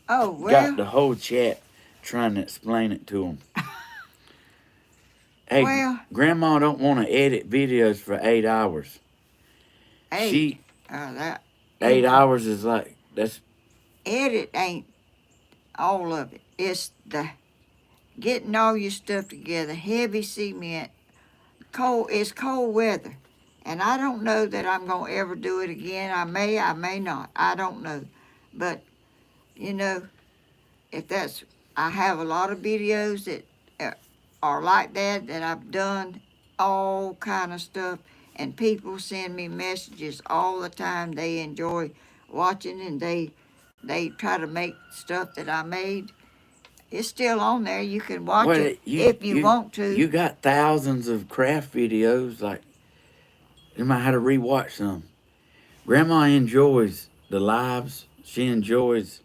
oh well, Got the whole chat trying to explain it to them. Hey, well, Grandma don't want to edit videos for 8 hours. hey, that 8 hours is like, that's... edit ain't all of it. It's the getting all your stuff together. Heavy cement. Cold. It's cold weather, and I don't know that I'm gonna ever do it again. I may not. I don't know, but you know, if that's, I have a lot of videos that are like that I've done all kind of stuff, and people send me messages all the time. They enjoy watching, and they try to make stuff that I made. It's still on there. You can watch it if you want to. You got thousands of craft videos. Like, you might have to rewatch some. Grandma enjoys the lives. She enjoys.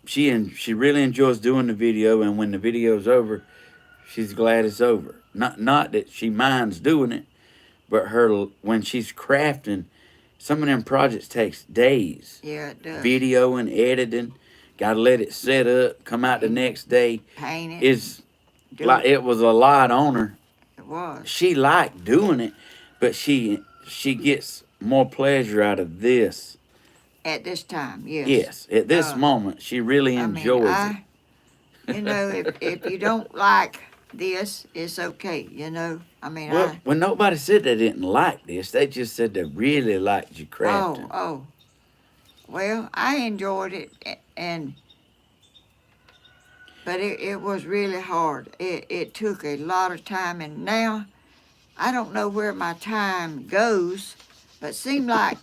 She really enjoys doing the video, and when the video's over, she's glad it's over. Not that she minds doing it, but when she's crafting, some of them projects takes days. Yeah, it does. Video and editing. Gotta let it set up, come out the next day. Paint it. It was a lot on her. It was. She liked doing it, but she gets more pleasure out of this. At this time, yes. Yes, at this moment, she really enjoys it. You know, if you don't like this, it's okay, you know. When nobody said they didn't like this, they just said they really liked your crafting. Oh. Well, I enjoyed it, but it was really hard. It took a lot of time, and now I don't know where my time goes, but seems like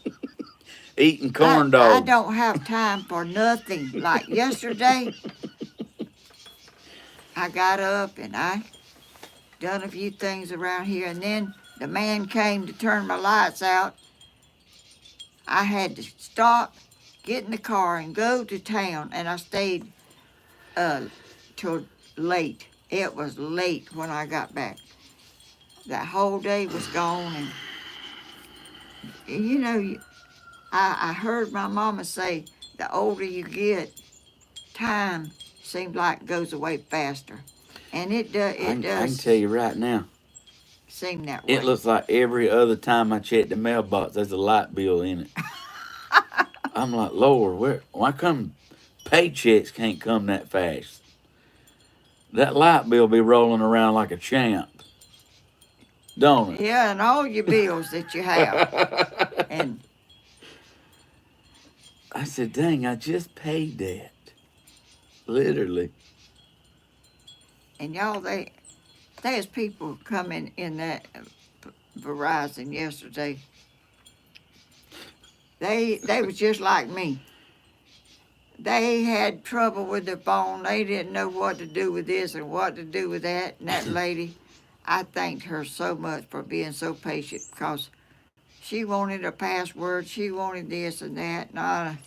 eating corn dogs. I don't have time for nothing. Like yesterday, I got up and I done a few things around here, and then the man came to turn my lights out. I had to stop, get in the car, and go to town, and I stayed till late. It was late when I got back. That whole day was gone, and you know, I heard my mama say, the older you get, time seems like it goes away faster. And it does. I can tell you right now. Seem that way. It looks like every other time I check the mailbox, there's a light bill in it. I'm like, Lord, why come paychecks can't come that fast? That light bill be rolling around like a champ. Don't it? Yeah, and all your bills that you have. And I said, dang, I just paid that. Literally. And y'all, there's people coming in that Verizon yesterday. They was just like me. They had trouble with their phone. They didn't know what to do with this and what to do with that. And that lady, I thanked her so much for being so patient, because she wanted a password. She wanted this and that. And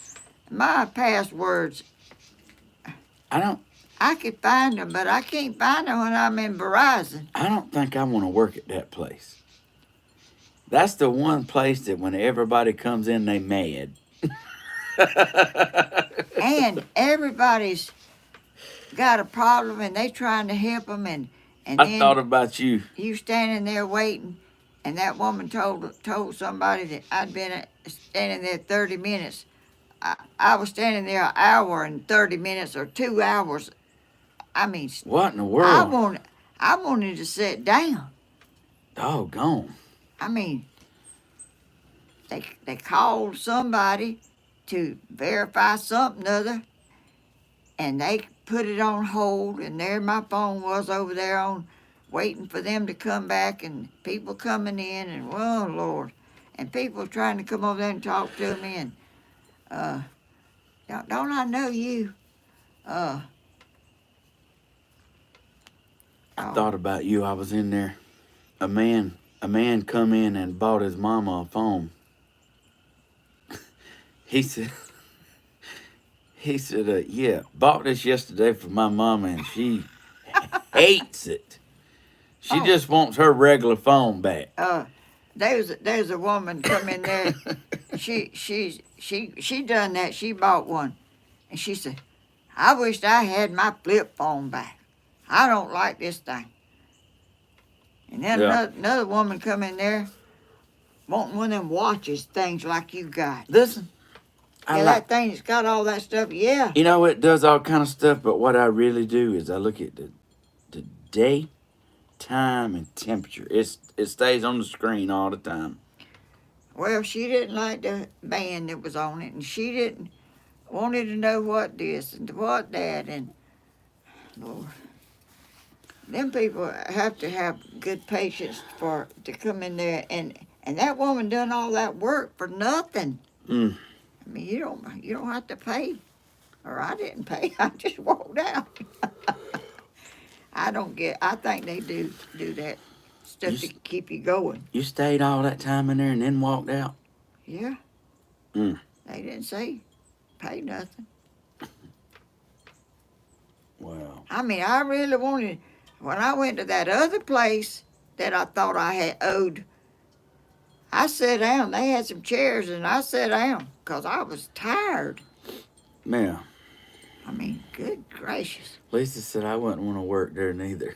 my passwords, I could find them, but I can't find them when I'm in Verizon. I don't think I want to work at that place. That's the one place that when everybody comes in, they mad. And everybody's got a problem, and they trying to help them, and I then thought about you. You standing there waiting, and that woman told somebody that I'd been standing there 30 minutes. I was standing there an hour and 30 minutes or 2 hours. I mean, What in the I world? wanted to sit down. Doggone. I mean, they called somebody to verify something other, and they put it on hold, and there my phone was over there on waiting for them to come back, and people coming in, and oh Lord, and people trying to come over there and talk to me, and don't I know you? I Oh, thought about you. I was in there. A man come in and bought his mama a phone. He said, yeah, bought this yesterday for my mama, and she hates it. She oh, just wants her regular phone back. there's a woman come in there. She done that. She bought one, and she said, "I wished I had my flip phone back. I don't like this thing." And then Yeah. another woman come in there wanting one of them watches things like you got. Listen, Yeah, that thing that's got all that stuff. Yeah. You know, it does all kind of stuff, but what I really do is I look at the day, time, and temperature. It stays on the screen all the time. Well, she didn't like the band that was on it, and she didn't wanted to know what this and what that, and Lord, them people have to have good patience to come in there, and that woman done all that work for nothing. Mm. I mean, you don't have to pay, or I didn't pay. I just walked out. I think they do that stuff to keep you going. You stayed all that time in there and then walked out? Yeah. Mm. They didn't say pay nothing. Wow. I mean, I really wanted, when I went to that other place that I thought I had owed, I sat down. They had some chairs, and I sat down because I was tired. Yeah. I mean, good gracious. Lisa said I wouldn't want to work there neither.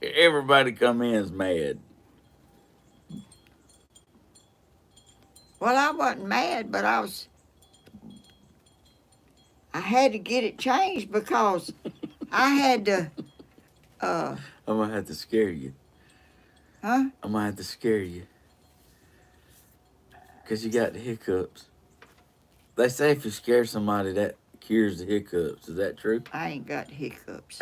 Everybody come in is mad. Well, I wasn't mad, but I had to get it changed because I had to, I'm going to have to scare you. huh? I'm going to have to scare you. Because you got the hiccups. They say if you scare somebody, that cures the hiccups. Is that true? I ain't got hiccups.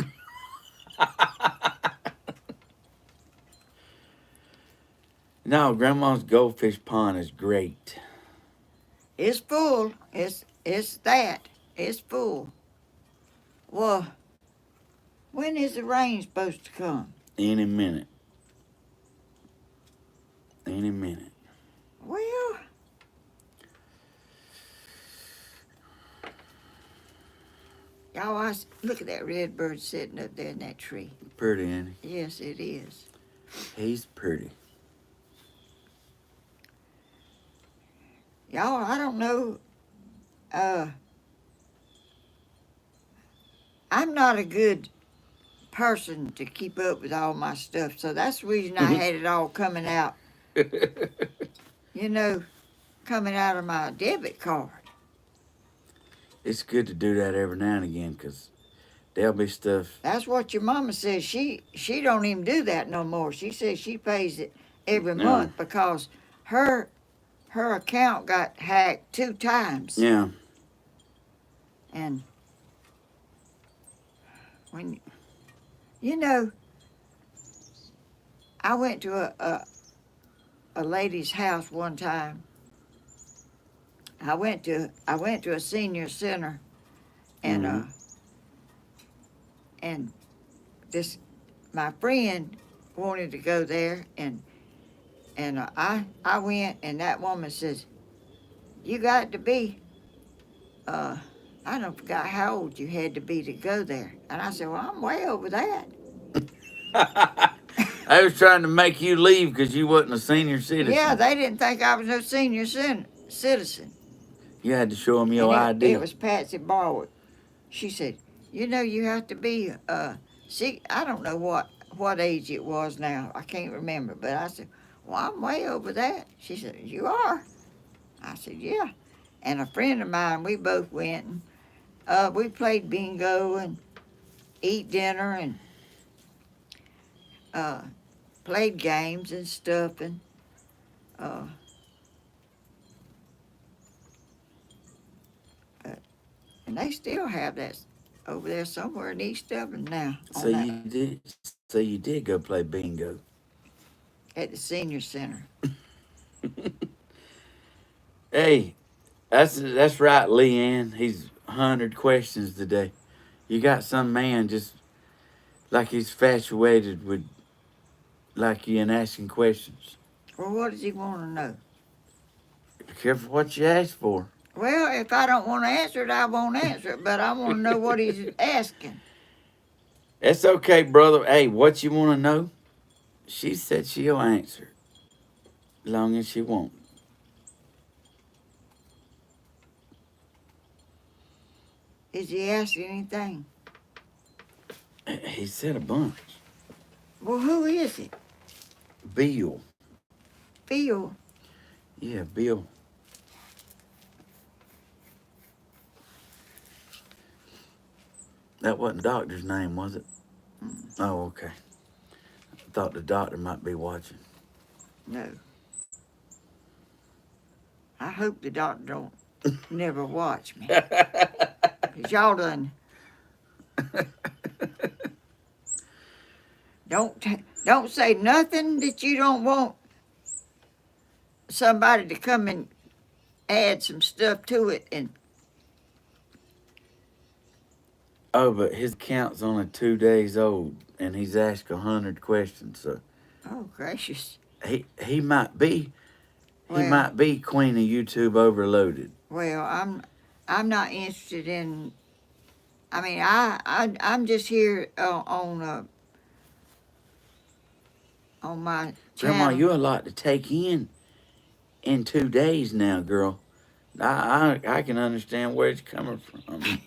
No, Grandma's goldfish pond is great. It's full. It's that. It's full. Well, when is the rain supposed to come? Any minute. Any minute. Well, y'all, look at that red bird sitting up there in that tree. Pretty, ain't Yes, it is. he? He's pretty. Y'all, I don't know. I'm not a good person to keep up with all my stuff, so that's the reason I had it all coming out, coming out of my debit card. It's good to do that every now and again because there'll be stuff. That's what your mama says. She don't even do that no more. She says she pays it every month because her account got hacked 2 times. Yeah. And when I went to a lady's house one time. I went to a senior center, and and this my friend wanted to go there, and I went, and that woman says, "You got to be I don't forgot how old you had to be to go there." And I said, "Well, I'm way over that." I was trying to make you leave because you wasn't a senior citizen. Yeah, they didn't think I was no senior citizen. You had to show them your ID. It was Patsy Barwood. She said, you have to be, I don't know what age it was now. I can't remember. But I said, "Well, I'm way over that." She said, "You are?" I said, "Yeah." And a friend of mine, we both went, and we played bingo and eat dinner and played games and stuff, uh, and they still have that over there somewhere in East Dublin now So you did go play bingo. at the senior center. Hey, that's right, Leanne. He's 100 questions today. You got some man just like he's infatuated with like you and asking questions. Well, what does he want to know? Be careful what you ask for. Well, if I don't want to answer it, I won't answer it. But I want to know what he's asking. That's okay, brother. Hey, what you want to know? She said she'll answer, long as she won't. Is he asking anything? He said a bunch. Well, who is it? Bill. Bill. Yeah, Bill. That wasn't the doctor's name, was it? Oh, okay. I thought the doctor might be watching. No. I hope the doctor don't never watch me. 'Cause y'all done. Don't say nothing that you don't want somebody to come and add some stuff to it. And Oh, but his account's only 2 days old, and he's asked 100 questions. So oh gracious. he might be Well, Queen of YouTube overloaded. well, I'm not interested in. I mean, I'm just here on my channel. Grandma, you're a lot to take in 2 days now, girl. I can understand where it's coming from.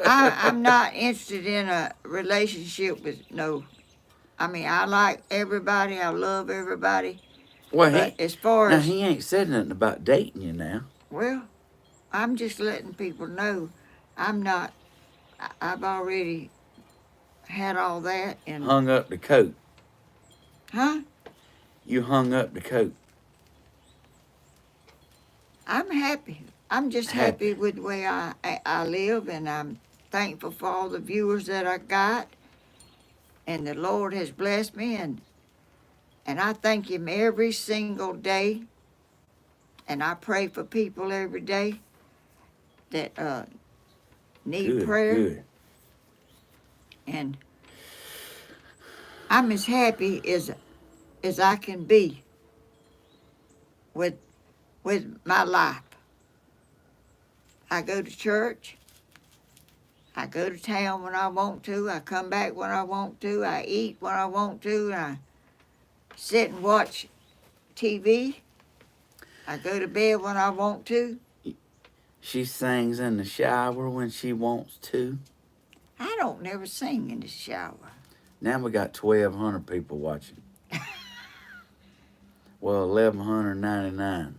I'm not interested in a relationship with no. I mean, I like everybody. I love everybody. Well, But as far now as he ain't said nothing about dating you now. well, I'm just letting people know I'm not. I've already had all that and Hung up the coat. huh? You hung up the coat. I'm happy. I'm just happy with the way I live, and I'm thankful for all the viewers that I got, and the Lord has blessed me, and I thank Him every single day, and I pray for people every day that need Good, prayer, good. and I'm as happy as I can be with my life. I go to church. I go to town when I want to. I come back when I want to. I eat when I want to. And I sit and watch TV. I go to bed when I want to. She sings in the shower when she wants to. I don't never sing in the shower. Now we got 1,200 people watching. Well, 1,199.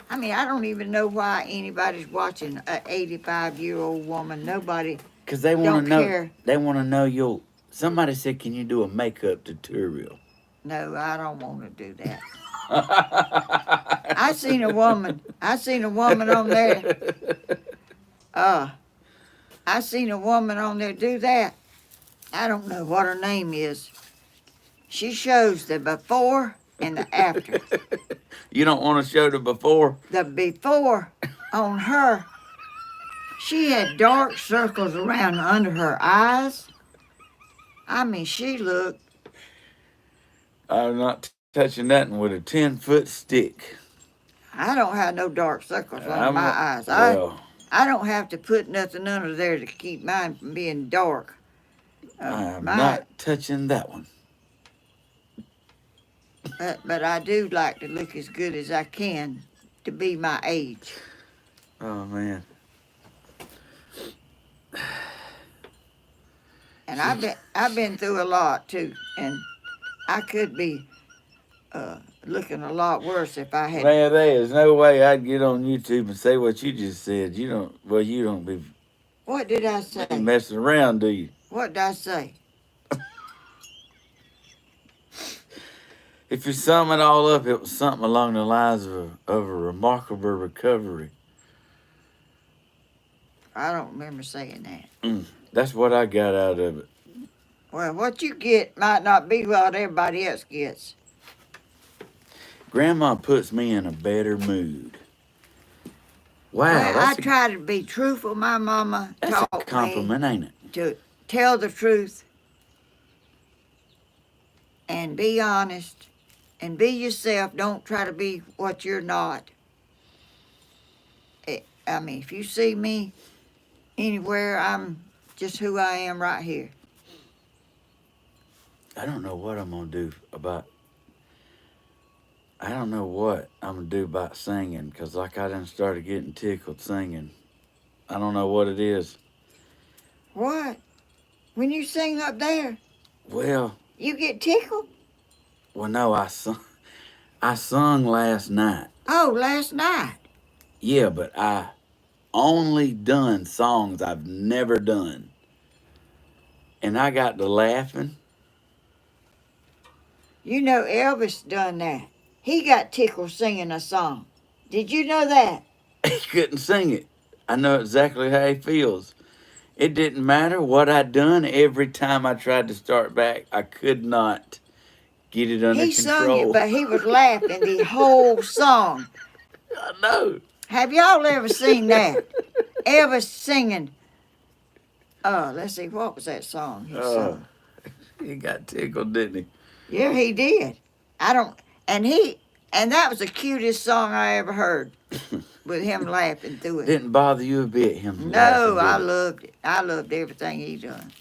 I mean, I don't even know why anybody's watching an 85-year-old woman. Nobody. Cause they want Don't to know. care. They want to know you'll. Somebody said, "Can you do a makeup tutorial?" No, I don't want to do that. I seen a woman on there. I seen a woman on there do that. I don't know what her name is. She shows the before and the after. You don't want to show the before? The before on her, she had dark circles around under her eyes. I mean, she looked. I'm not touching nothing with a 10-foot stick. I don't have no dark circles under my eyes. Well, I don't have to put nothing under there to keep mine from being dark. I'm not touching that one. But I do like to look as good as I can to be my age. Oh man. And I've been through a lot too, and I could be looking a lot worse if I had. Man, there is no way I'd get on YouTube and say what you just said. You don't. Well, you don't be. What did I You say? ain't messing around, do you? What did I say? If you sum it all up, it was something along the lines of a remarkable recovery. I don't remember saying that. That's what I got out of it. Well, what you get might not be what everybody else gets. Grandma puts me in a better mood. Wow, Well, I that's try to be truthful. My mama a taught me compliment, ain't it? to tell the truth and be honest and be yourself. Don't try to be what you're not. I mean, if you see me anywhere, I'm just who I am right here. I don't know what I'm gonna do about. I don't know what I'm gonna do about singing, cause like I done started getting tickled singing. I don't know what it is. What? When you sing up there, Well, you get tickled? no, I sung last night. Oh, last night. Yeah, but I only done songs I've never done, and I got to laughing. You know Elvis done that. He got tickled singing a song. Did you know that? He couldn't sing it. I know exactly how he feels. It didn't matter what I done. Every time I tried to start back, I could not get it under He sung it, control. but he was laughing the whole song. I know. Have y'all ever seen that? Elvis singing. Let's see, what was that song he sung? He got tickled, didn't he? Yeah, he did. And that was the cutest song I ever heard, with him laughing through it. Didn't bother you a bit, him No, laughing, I did it? loved it. I loved everything he done.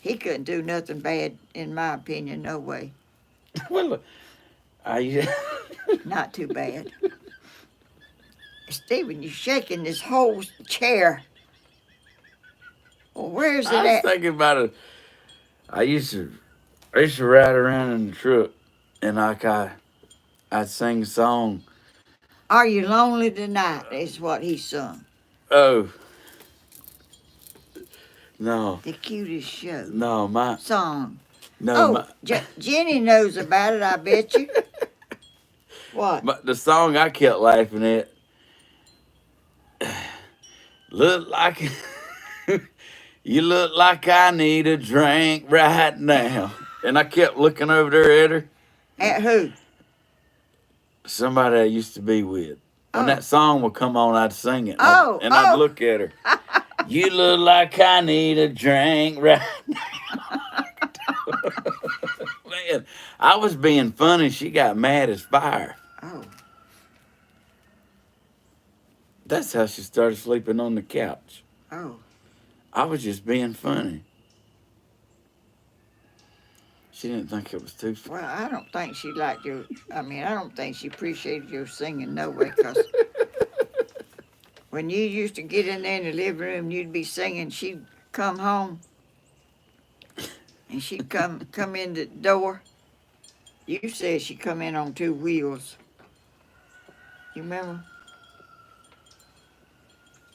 He couldn't do nothing bad, in my opinion, no way. Well, I Not too bad. Stephen, you're shaking this whole chair. Well, where's it I was at? thinking about it. I used to ride around in the truck, and like I'd sing a song. Are You Lonely Tonight is what he sung. Oh, no, The cutest show. no, Song. my, Jenny knows about it, I bet you. What? the song I kept laughing at. Look like you look like I need a drink right now. And I kept looking over there at her. At who? Somebody I used to be with. When Oh. that song would come on, I'd sing it. Oh, I'd look at her. You look like I need a drink right now. Man, I was being funny. She got mad as fire. Oh. That's how she started sleeping on the couch. Oh. I was just being funny. She didn't think it was too funny. Well, I don't think she liked your. I don't think she appreciated your singing no way, because when you used to get in there in the living room, you'd be singing. She'd come home, and she'd come in the door. You said she come in on 2 wheels. You remember?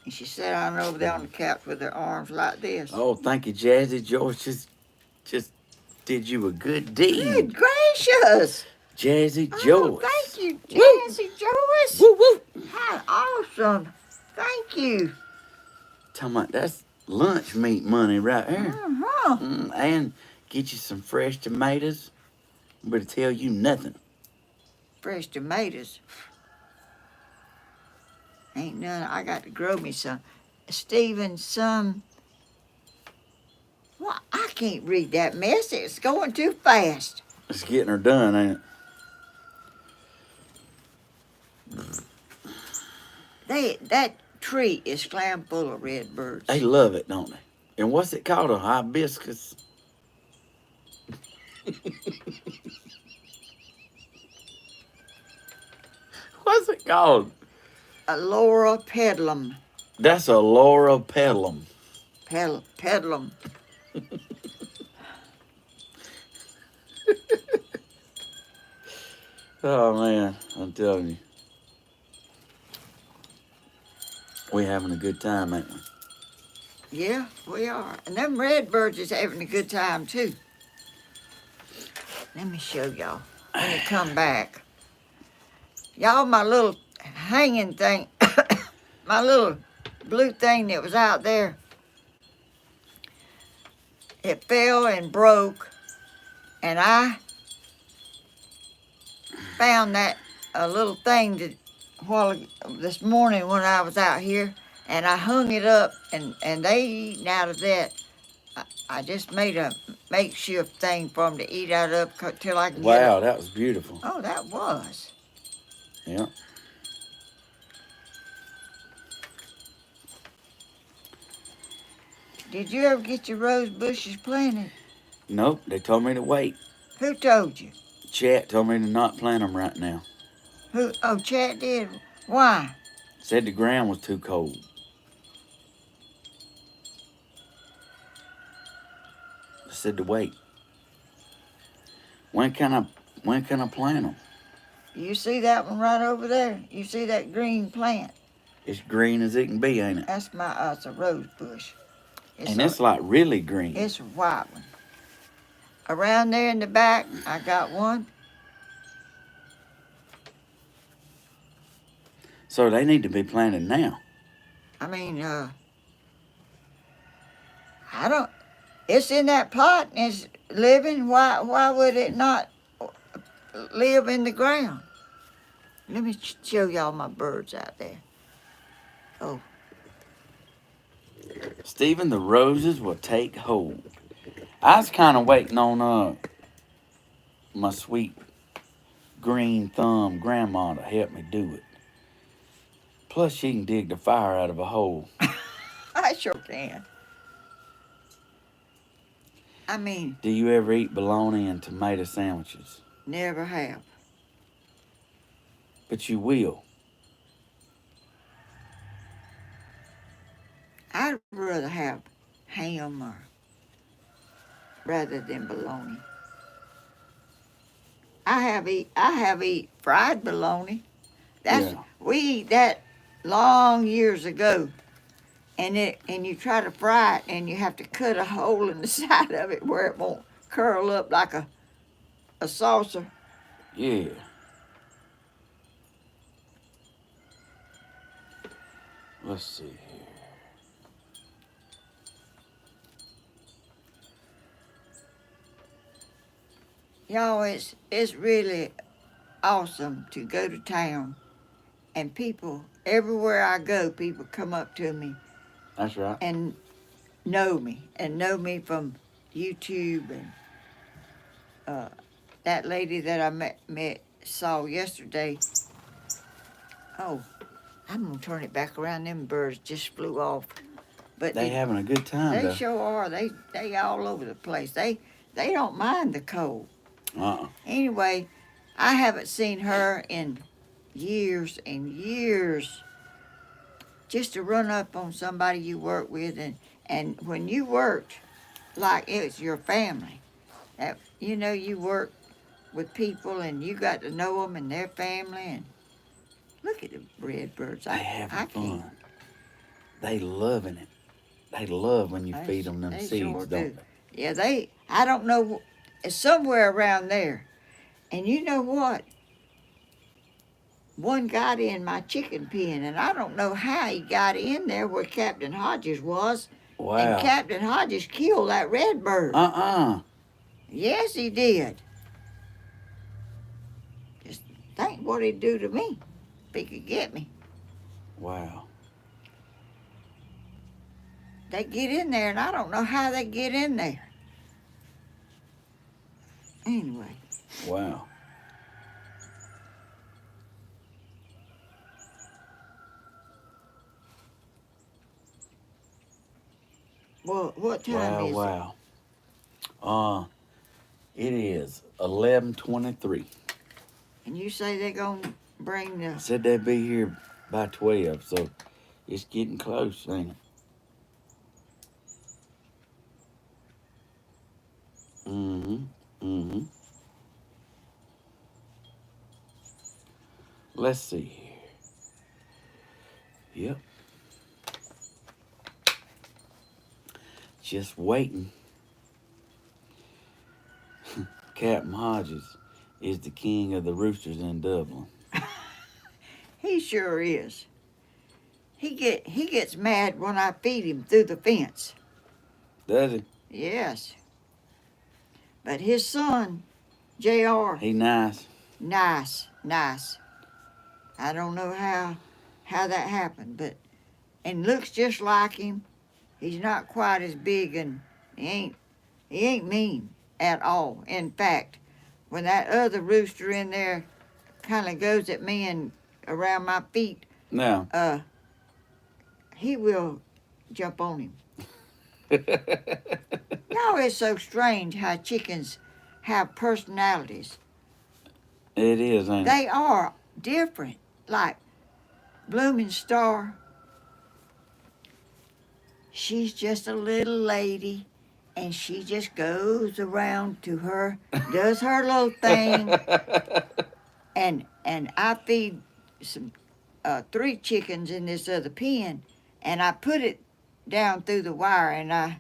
And she sat on over there on the couch with her arms like this. Oh, thank you, Jazzy. George just did you a good deed. Good gracious! Jazzy Oh, Joyce. thank you, Jazzy Joyce. Woo woo. How awesome! Thank you. Talking about that's lunch meat money right there. Uh-huh. And get you some fresh tomatoes. I'm going to tell you nothing. Fresh tomatoes. Ain't none. I got to grow me some. Stephen, some. Well, I can't read that mess. It's going too fast. It's getting her done, ain't it? That tree is clam full of red birds. They love it, don't they? And what's it called? A hibiscus? What's it called? A Laura pedlum. That's a Laura petalum. Pedlum. Oh, man. I'm telling you. We having a good time, ain't we? Yeah, we are. And them redbirds is having a good time too. Let me show y'all when you come back. Y'all, my little hanging thing, my little blue thing that was out there, it fell and broke, and I found that a little thing that this morning when I was out here, and I hung it up, and they eating out of that. I just made a makeshift thing for them to eat out of till I can get Wow, it. that was beautiful. Oh, that was. Yeah. Did you ever get your rose bushes planted? Nope, they told me to wait. Who told you? Chat told me to not plant them right now. Who? Oh, Chat did. Why? Said the ground was too cold. I said to wait. When can I plant them? You see that one right over there? You see that green plant? It's green as it can be, ain't it? That's it's a rose bush. It's like really green. It's a white one. Around there in the back, I got one. So they need to be planted now. I mean, I don't. It's in that pot and it's living. Why would it not live in the ground? Let me show y'all my birds out there. Oh, Stephen, the roses will take hold. I was kind of waiting on my sweet green thumb grandma to help me do it. Plus, she can dig the fire out of a hole. I sure can. I mean, Do you ever eat bologna and tomato sandwiches? never have. But you will. I'd rather have ham rather than bologna. I have eat fried bologna. We eat that long years ago, and you try to fry it, and you have to cut a hole in the side of it where it won't curl up like a saucer. Yeah. Let's see here. Y'all, it's really awesome to go to town, and people everywhere I go, people come up to me. That's right. And know me from YouTube, and that lady that I saw yesterday. Oh, I'm gonna turn it back around. Them birds just flew off. But they having a good time. They though. sure are. They all over the place. They don't mind the cold. Anyway, I haven't seen her in years and years. Just to run up on somebody you work with, and when you worked like it was your family, that you work with people and you got to know them and their family, and look at the redbirds. They having fun. They loving it. They love when you feed them seeds, sure don't they? Yeah, I don't know, it's somewhere around there. And you know what? One got in my chicken pen, and I don't know how he got in there where Captain Hodges was. Wow. And Captain Hodges killed that redbird. Yes, he did. Just think what he'd do to me if he could get me. Wow. They get in there, and I don't know how they get in there. Anyway. Wow. Well, what time is it? Wow. It is 11:23. And you say they're going to bring the... Said they'd be here by 12, so it's getting close, ain't it? Let's see here. Yep. just waiting. Captain Hodges is the king of the roosters in Dublin. He sure is. He gets mad when I feed him through the fence. Does he? Yes. But his son, J.R., He nice. nice. I don't know how that happened, but and looks just like him. He's not quite as big, and he ain't mean at all. In fact, when that other rooster in there kind of goes at me and around my feet, Now. He will jump on him. Y'all, it's so strange how chickens have personalities. It is, ain't it? They are different. Like Blooming Star, she's just a little lady, and she just goes around to her, does her little thing, and I feed some 3 chickens in this other pen, and I put it down through the wire, and I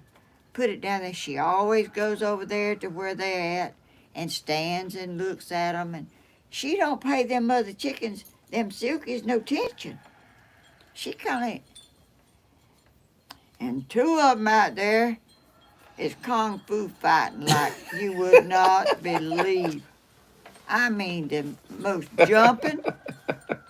put it down there. She always goes over there to where they're at and stands and looks at them, and she don't pay them other chickens, them silkies, no attention. She kind of, and 2 of them out there is kung fu fighting like you would not believe. I mean, the most jumping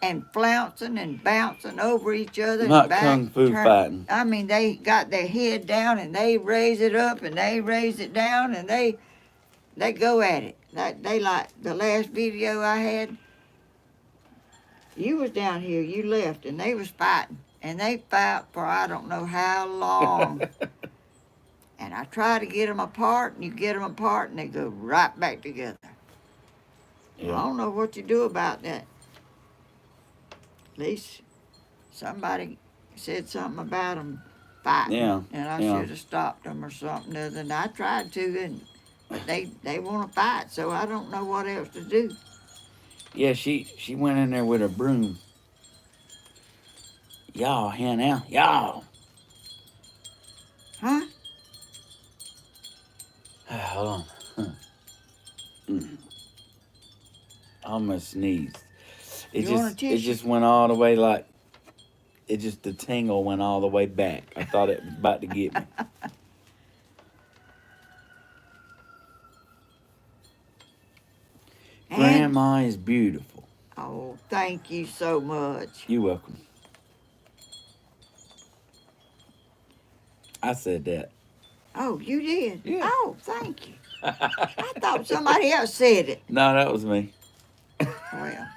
and flouncing and bouncing over each other. Not and back, kung fu fighting. I mean, they got their head down and they raise it up and they raise it down and they go at it. They like the last video I had. You was down here, you left, and they was fighting. And they fought for I don't know how long. And I try to get them apart, and you get them apart, and they go right back together. Yeah. I don't know what you do about that. At least somebody said something about them fighting. Yeah. And I Yeah. should have stopped them or something other than I tried to, but they want to fight, so I don't know what else to do. Yeah, she went in there with a broom. Y'all, Hannah, y'all. Huh? Hold on. I almost sneezed. It You want a just tissue? it just went all the way like the tingle went all the way back. I thought it was about to get me. And- Grandma is beautiful. Oh, thank you so much. You're welcome. I said that. Oh, you did? Yeah. Oh, thank you. I thought somebody else said it. No, that was me. Well,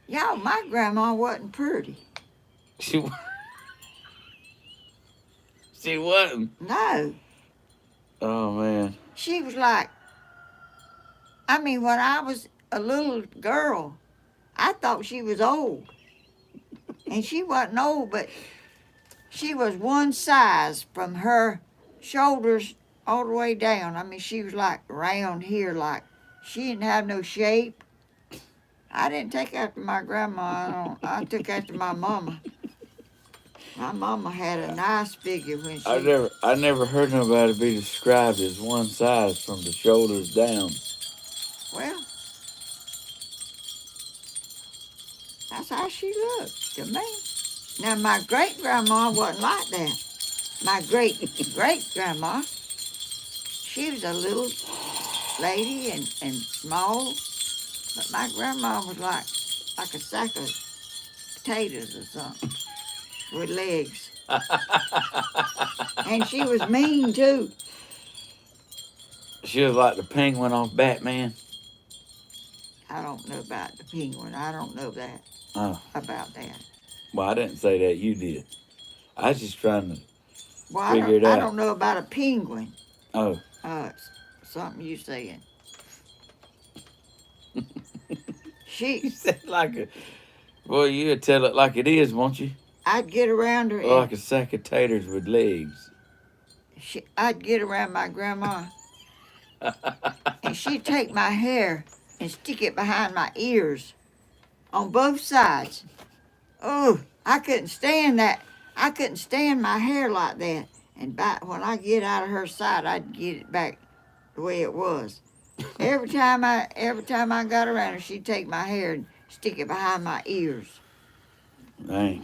y'all, my grandma wasn't pretty. She wasn't. No. Oh man. She was like, I mean, when I was a little girl, I thought she was old. And she wasn't old, but she was one size from her shoulders all the way down. I mean, she was like round here, like she didn't have no shape. I didn't take after my grandma. I took after my mama. My mama had a nice figure when she... I never heard nobody be described as one size from the shoulders down. Well, that's how she looked to me. Now, my great-grandma wasn't like that. My great-great-grandma, she was a little lady and small, but my grandma was like a sack of potatoes or something with legs. And she was mean, too. She was like the penguin off Batman. I don't know about the penguin. I don't know that about that. Well, I didn't say that. You did. I was just trying to Well, figure it out. I don't know about a penguin. Oh. It's something you saying. You She, said like a... Well, you'd tell it like it is, won't you? I'd get around her. Or like a sack of taters with legs. I'd get around my grandma, and she'd take my hair and stick it behind my ears on both sides. Oh, I couldn't stand that. I couldn't stand my hair like that. And when I get out of her sight, I'd get it back the way it was. Every time I got around her, she'd take my hair and stick it behind my ears. Dang.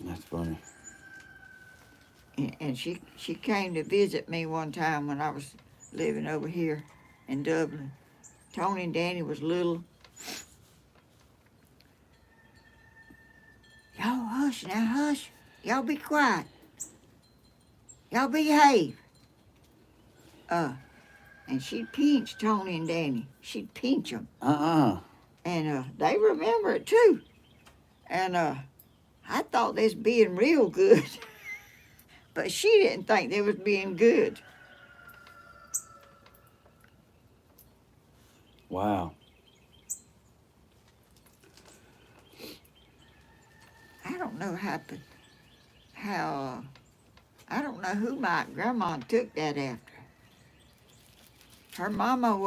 That's funny. And she came to visit me one time when I was living over here in Dublin. Tony and Danny was little. Y'all hush now, hush. Y'all be quiet. Y'all behave. And she'd pinch Tony and Danny. She'd pinch them. And they remember it too. And I thought they was being real good. But she didn't think they was being good. Wow. I don't know how I don't know who my grandma took that after. Her mama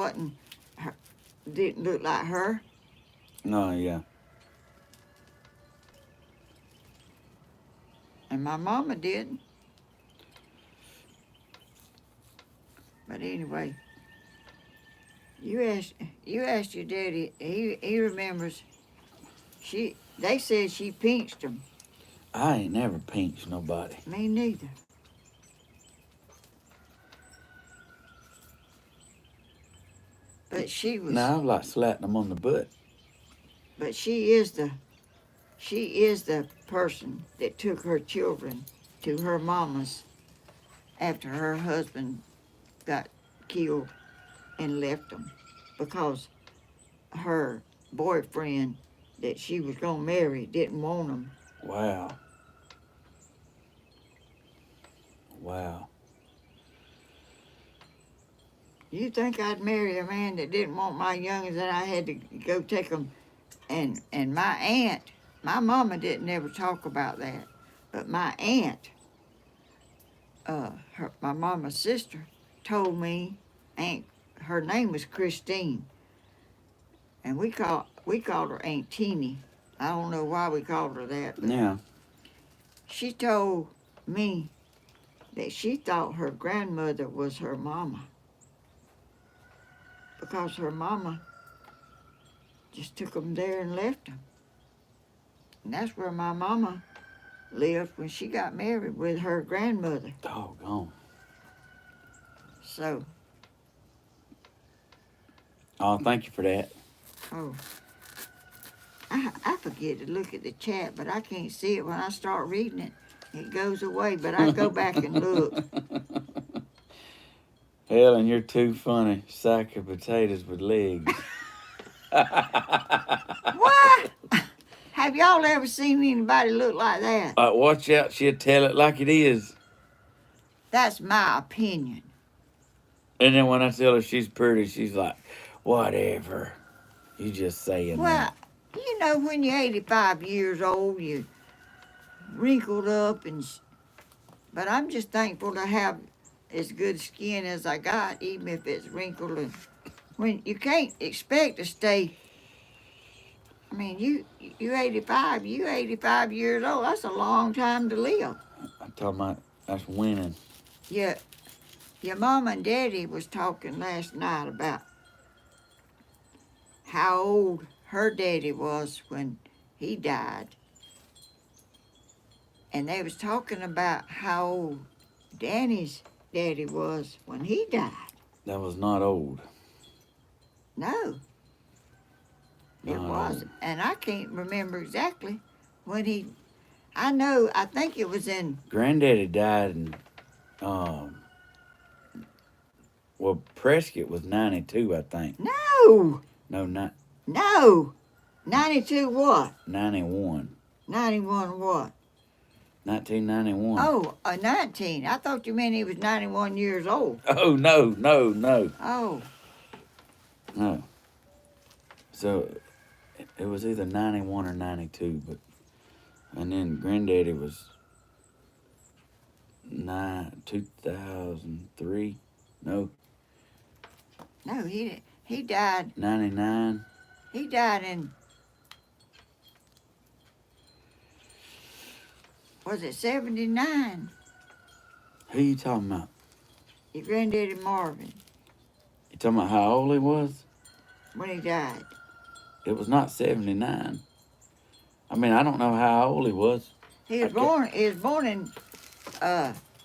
didn't look like her. No, yeah. And my mama didn't. But anyway, you asked your daddy. He remembers. They said she pinched him. I ain't never pinched nobody. Me neither. But she was. No, I've like slapped them on the butt. But she is the person that took her children to her mama's after her husband got killed and left them because her boyfriend that she was going to marry didn't want them. Wow. Wow. You think I'd marry a man that didn't want my youngins and I had to go take them? And my aunt, my mama didn't ever talk about that, but my aunt, my mama's sister, told me, her name was Christine, and we called her Aunt Teeny. I don't know why we called her that. But Yeah. she told me that she thought her grandmother was her mama because her mama just took them there and left them. And that's where my mama lived when she got married with her grandmother. Doggone. So, Oh, thank you for that. oh, I forget to look at the chat, but I can't see it when I start reading it. It goes away, but I go back and look. Helen, you're too funny. Sack of potatoes with legs. What? Have y'all ever seen anybody look like that? Watch out, she'll tell it like it is. That's my opinion. And then when I tell her she's pretty, she's like, whatever. You just saying Well, that. you know, when you're 85 years old, you wrinkled up but I'm just thankful to have as good skin as I got, even if it's wrinkled. And when you can't expect to stay, I mean, you 85 years old. That's a long time to live. I'm talking about that's winning. Yeah, your mom and daddy was talking last night about how old her daddy was when he died. And they was talking about how old Danny's daddy was when he died. That was not old. No, it Not wasn't. old. And I can't remember exactly when I think it was in. Granddaddy died in, well, Prescott was 92, I think. No, No, not no. 92 what? 91. 91 what? 1991. Oh, 19. I thought you meant he was 91 years old. Oh, no. Oh, No. So, it was either 91 or 92, and then Granddaddy was 2003. No, no, he died. 99. He died in. Was it 79? Who you talking about? Your granddaddy Marvin, You talking about how old he was? when he died. It was not 79. I mean, I don't know how old he was. He was born in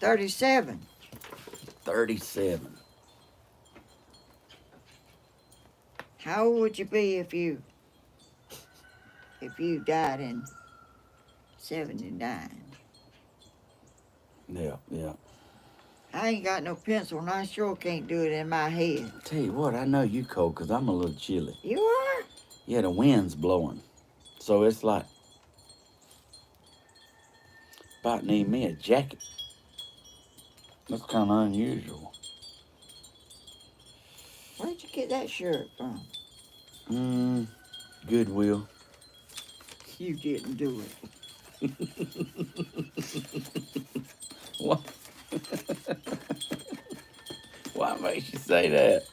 37. 37. How old would you be if you died in 79? Yeah, yeah. I ain't got no pencil, and I sure can't do it in my head. Tell you what, I know you cold because I'm a little chilly. You are? Yeah, the wind's blowing. So it's like, about need me a jacket. That's kind of unusual. Where'd you get that shirt from? Goodwill. You didn't do it. What? Why makes you say that?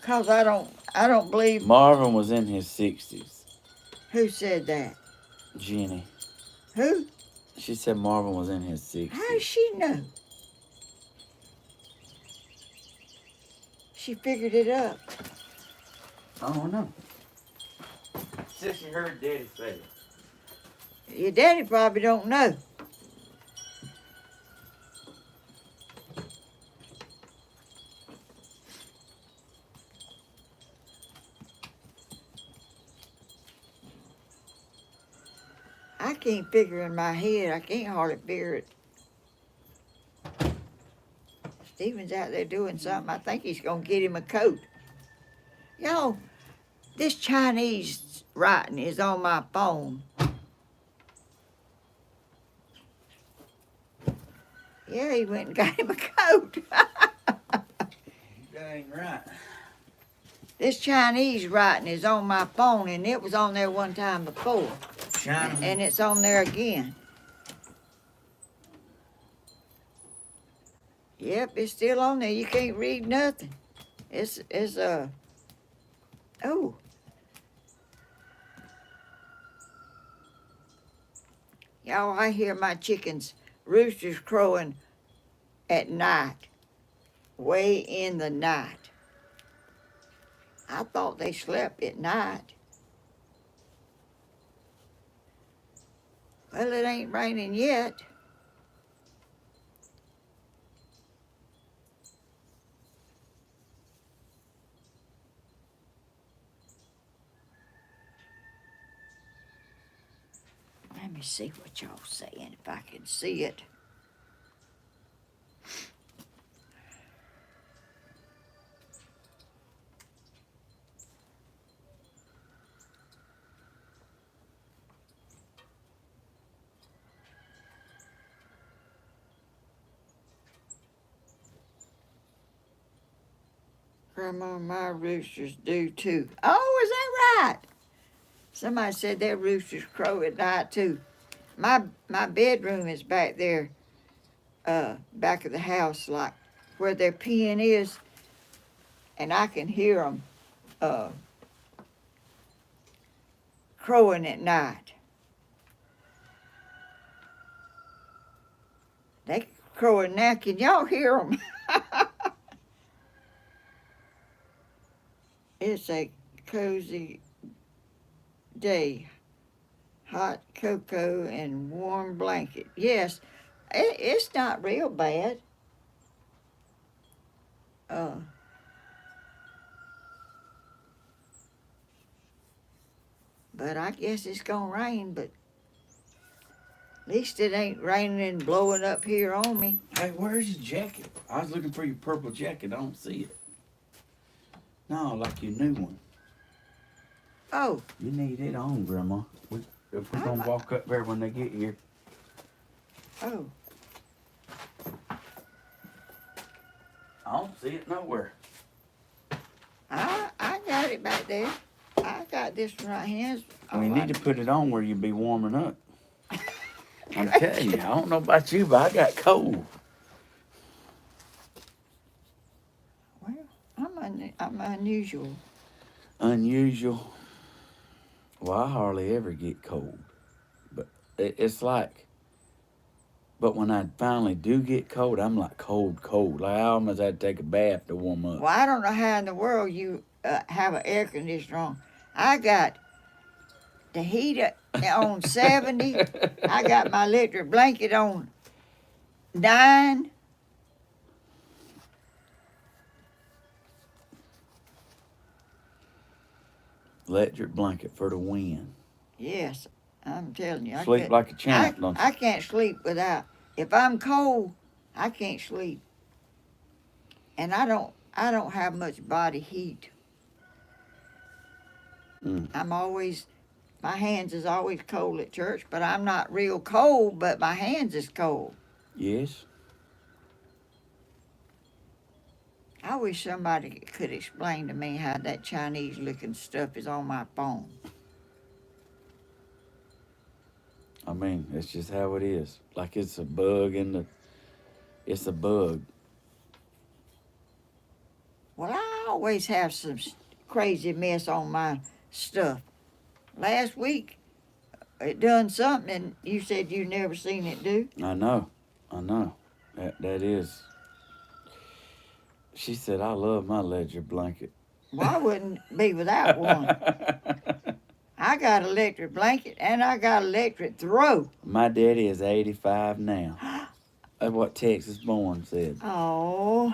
Cause I don't believe. Marvin was in his 60s. Who said that? Jenny. Who? She said Marvin was in his 60s. How does she know? She figured it up. I don't know. Since you heard Daddy say it. Your daddy probably don't know. I can't figure in my head. I can't hardly figure it. Stephen's out there doing something. I think he's gonna get him a coat. Y'all, this Chinese writing is on my phone. Yeah, he went and got him a coat. Dang right. This Chinese writing is on my phone, and it was on there one time before. China. And it's on there again. Yep, it's still on there. You can't read nothing. It's oh. Y'all, I hear my chickens, roosters crowing at night, way in the night. I thought they slept at night. Well, it ain't raining yet. Let me see what y'all saying, if I can see it. Grandma, my roosters do too. Oh, is that right? Somebody said their roosters crow at night too. My bedroom is back there, back of the house, like where their pen is, and I can hear them crowing at night. They crowing now. Can y'all hear them? It's a cozy day. Hot cocoa and warm blanket. Yes, it's not real bad. But I guess it's gonna rain, but at least it ain't raining and blowing up here on me. Hey, where's your jacket? I was looking for your purple jacket. I don't see it. No, like your new one. Oh, You need it on, Grandma. If we're gonna walk up there when they get here. oh, I don't see it nowhere. I got it back there. I got this one right here. We need to put it on where you be warming up. I'm telling you, I don't know about you, but I got cold. Well, I'm unusual. Unusual. Well, I hardly ever get cold. But it's like But when I finally do get cold, I'm like cold, cold. Like I almost had to take a bath to warm up. Well, I don't know how in the world you have an air conditioner on. I got the heater on 70. I got my electric blanket on 9. Electric blanket for the wind. Yes, I'm telling you. Sleep like a champ, don't you? I can't sleep without. If I'm cold, I can't sleep. And I don't have much body heat. Mm. I'm always my hands is always cold at church, but I'm not real cold, but my hands is cold. Yes. I wish somebody could explain to me how that Chinese looking stuff is on my phone. I mean, it's just how it is. Like it's a bug in the. It's a bug. Well, I always have some crazy mess on my stuff. Last week, it done something, and you said you never seen it do. I know. That is. She said, "I love my ledger blanket." Well, I wouldn't be without one. I got an electric blanket, and I got an electric throw. My daddy is 85 now. That's what Texas Born said. Oh.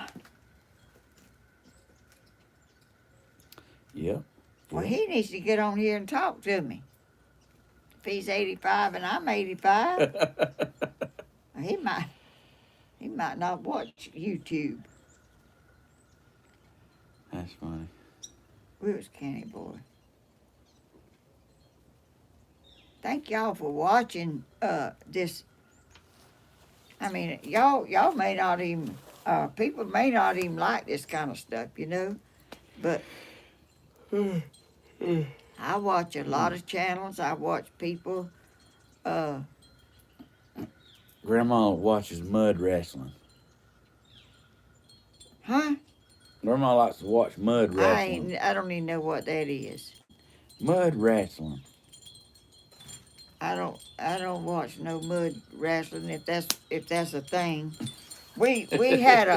Yep. Well, he needs to get on here and talk to me. If he's 85 and I'm 85, he might not watch YouTube. That's funny. Where's Kenny Boy? Thank y'all for watching this. I mean, y'all may not even people may not even like this kind of stuff, you know, but I watch a lot of channels. I watch people. Grandma watches mud wrestling. Huh? Grandma likes to watch mud wrestling. I don't even know what that is. Mud wrestling. I don't watch no mud wrestling if that's a thing. We had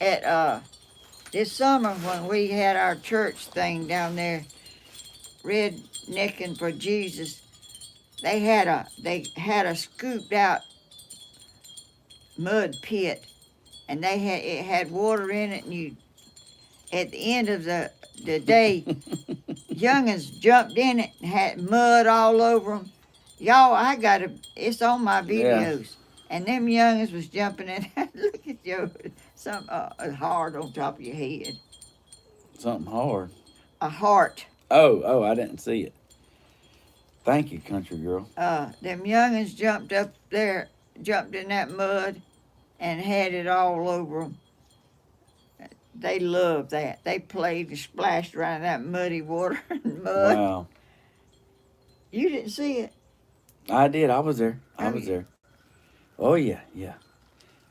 at this summer when we had our church thing down there, Rednecking for Jesus. They had a scooped out mud pit, and it had water in it, and you at the end of the day, youngins jumped in it and had mud all over them. Y'all, it's on my videos. Yeah. And them youngins was jumping in. Look at you, something hard on top of your head. Something hard. A heart. Oh, I didn't see it. Thank you, country girl. Them youngins jumped up there, jumped in that mud, and had it all over them. They loved that. They played and splashed around in that muddy water and mud. Wow. You didn't see it? I did. I was there. I was there. Oh, yeah.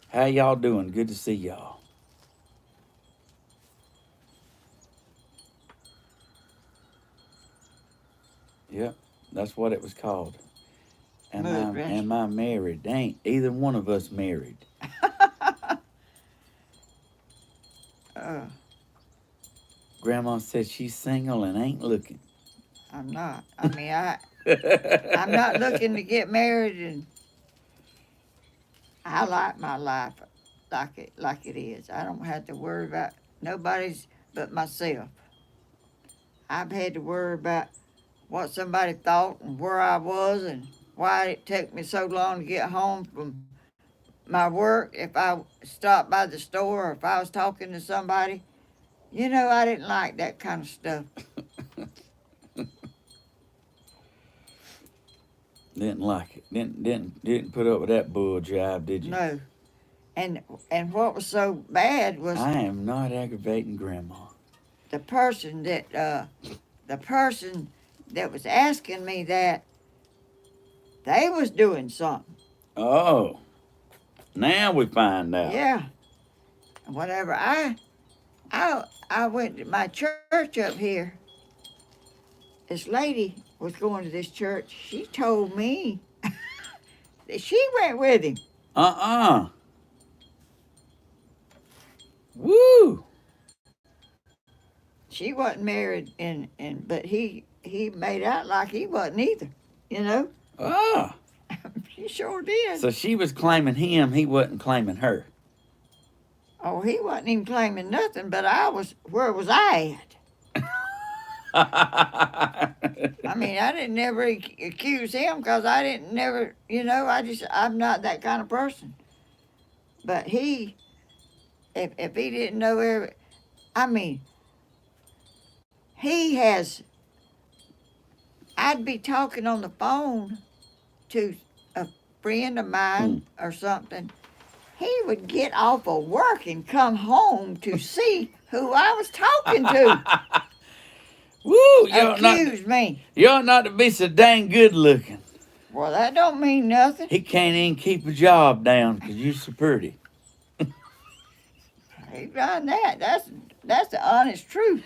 How y'all doing? Good to see y'all. Yep, that's what it was called. Am I married? Ain't either one of us married. Grandma said she's single and ain't looking. I'm not. I mean, I'm not looking to get married, and I like my life like it is. I don't have to worry about nobody's but myself. I've had to worry about what somebody thought and where I was and why it took me so long to get home from my work. If I stopped by the store or if I was talking to somebody, you know, I didn't like that kind of stuff. Didn't like it. Didn't put up with that bull jive, did you? No. And what was so bad was I am not aggravating Grandma. The person that was asking me that, they was doing something. Oh. Now we find out. Yeah. Whenever I went to my church up here, this lady was going to this church. She told me She went with him. Woo! She wasn't married, but he made out like he wasn't either. You know. Ah. She sure did. So she was claiming him. He wasn't claiming her. Oh, he wasn't even claiming nothing. But I was. Where was I at? I mean, I didn't never accuse him because I didn't never. You know, I'm not that kind of person. But he, if he didn't know I mean, he has. I'd be talking on the phone to a friend of mine or something. He would get off of work and come home to see who I was talking to. Woo! Accuse me. You ought not to be so dang good looking. Well, that don't mean nothing. He can't even keep a job down because you're so pretty. He done that. That's the honest truth.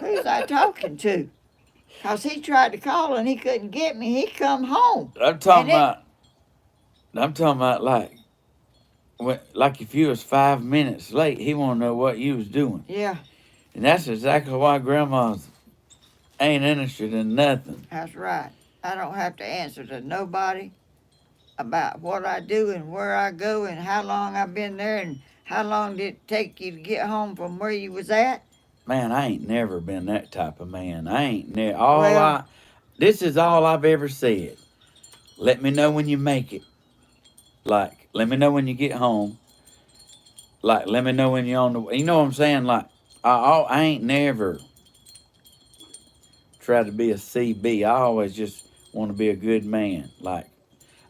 Who's I talking to? Because he tried to call and he couldn't get me. He come home. I'm talking about like if you was 5 minutes late, he want to know what you was doing. Yeah. And that's exactly why grandmas ain't interested in nothing. That's right. I don't have to answer to nobody about what I do and where I go and how long I've been there and how long did it take you to get home from where you was at. Man, I ain't never been that type of man. I ain't never. This is all I've ever said. Let me know when you make it. Like, let me know when you get home. Like, let me know when you're on the. You know what I'm saying? Like, I ain't never tried to be a CB. I always just want to be a good man. Like,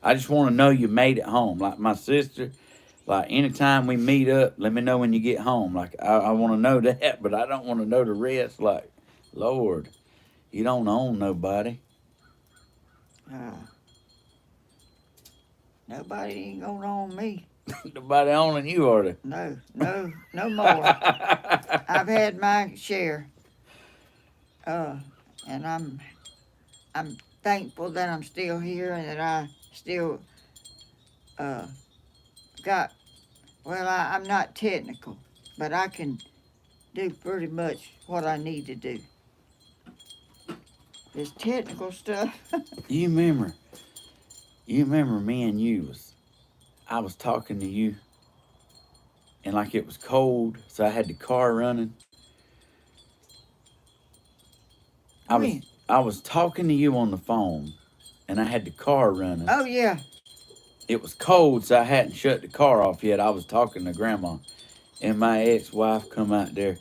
I just want to know you made it home. Like my sister. Like, anytime we meet up, let me know when you get home. Like, I want to know that, but I don't want to know the rest. Like, Lord, you don't own nobody. Nobody ain't gonna own me. Nobody owning you, are they? No more. I've had my share. And I'm thankful that I'm still here and that I still I'm not technical, but I can do pretty much what I need to do. This technical stuff. You remember me and you I was talking to you and like it was cold, so I had the car running. I was talking to you on the phone and I had the car running. Oh yeah. It was cold, so I hadn't shut the car off yet. I was talking to Grandma, and my ex-wife come out there,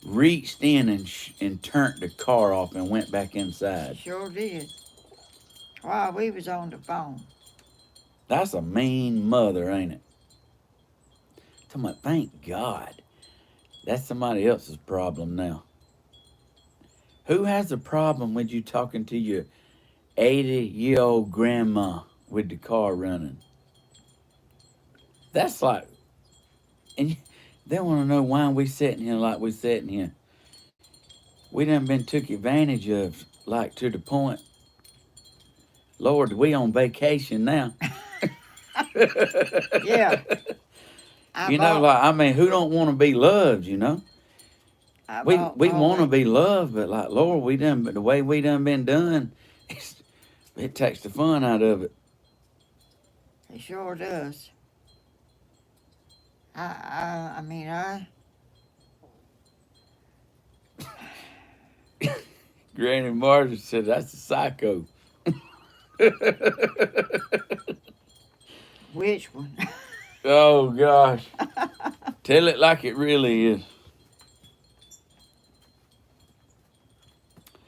reached in and turned the car off and went back inside. Sure did. While we was on the phone. That's a mean mother, ain't it? Talking about, thank God. That's somebody else's problem now. Who has a problem with you talking to your 80-year-old grandma with the car running? That's like, and they want to know why we sitting here like we sitting here. We done been took advantage of, like to the point. Lord, we on vacation now. Yeah. You know, like, I mean, who don't want to be loved, you know? We want to be loved, but like, Lord, but the way we done been done, it takes the fun out of it. It sure does. I mean, Granny Martha said, that's a psycho. Which one? Oh, gosh. Tell it like it really is.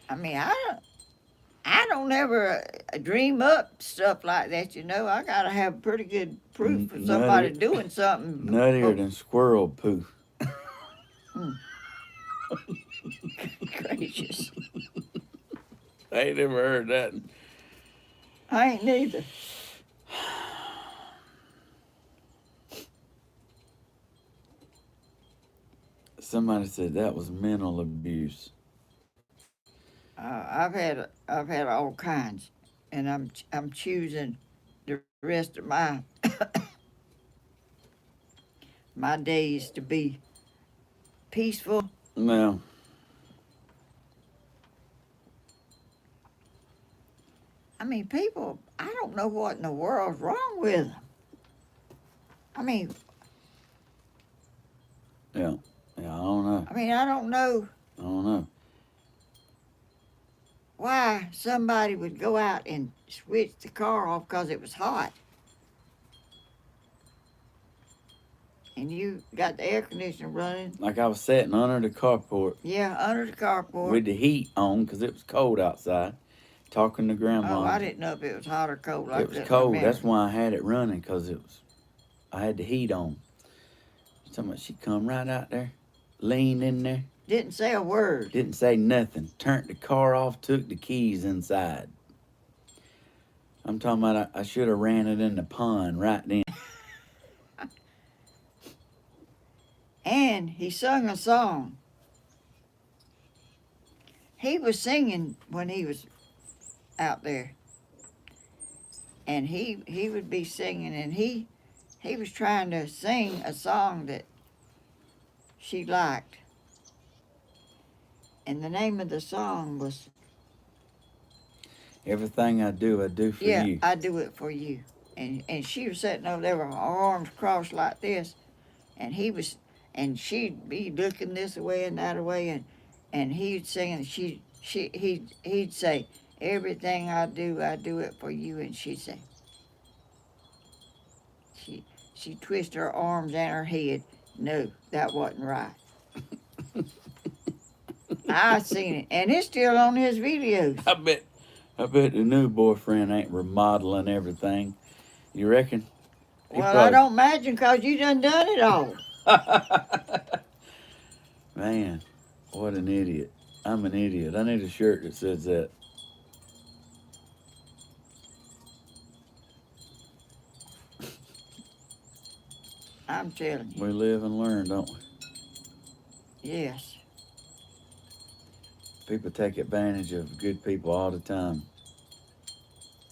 I mean, I don't ever dream up stuff like that, you know. I gotta have pretty good proof for somebody doing something. Nuttier than squirrel poo. Gracious. I ain't never heard that. I ain't neither. Somebody said that was mental abuse. I've had all kinds, and I'm choosing the rest of my days to be peaceful. No. I mean, people, I don't know what in the world's wrong with them. I mean, Yeah. Yeah, I don't know. I don't know I don't know. why somebody would go out and switch the car off because it was hot. And you got the air conditioner running. Like I was sitting under the carport Yeah, under the carport. with the heat on because it was cold outside, talking to Grandma. Oh, I didn't know if it was hot or cold. It was cold. That's why I had it running, because I had the heat on. Somebody, she come right out there, leaned in there. Didn't say a word. Didn't say nothing. Turned the car off, took the keys inside. I'm talking about I should have ran it in the pond right then. And he sung a song. He was singing when he was out there. And he would be singing, and he was trying to sing a song that she liked. And the name of the song was Everything I do for you. Yeah, I do it for you. And she was sitting over there with her arms crossed like this, and she'd be looking this way and that way, and he'd sing, and he'd say, everything I do it for you, and she'd say, she twisted her arms and her head. No, that wasn't right. I seen it, and it's still on his videos. I bet the new boyfriend ain't remodeling everything. You reckon? Well, I don't imagine, because you done it all. Man, what an idiot. I'm an idiot. I need a shirt that says that. I'm telling you. We live and learn, don't we? Yes. People take advantage of good people all the time.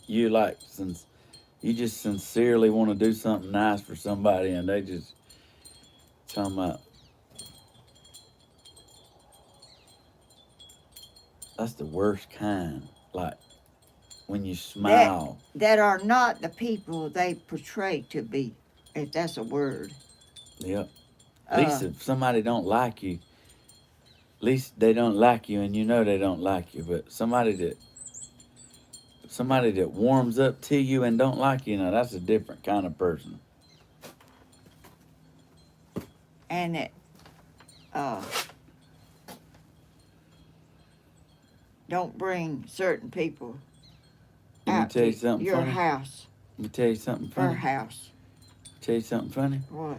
You just sincerely want to do something nice for somebody, and they just talking about. That's the worst kind. Like when you smile. That are not the people they portray to be, if that's a word. Yep. At least if somebody don't like you, at least they don't like you, and you know they don't like you. But somebody that warms up to you and don't like you, now that's a different kind of person. And it, don't bring certain people Let me out tell you to something your funny. house. Let me tell you something Her funny. house. Tell you something funny. What?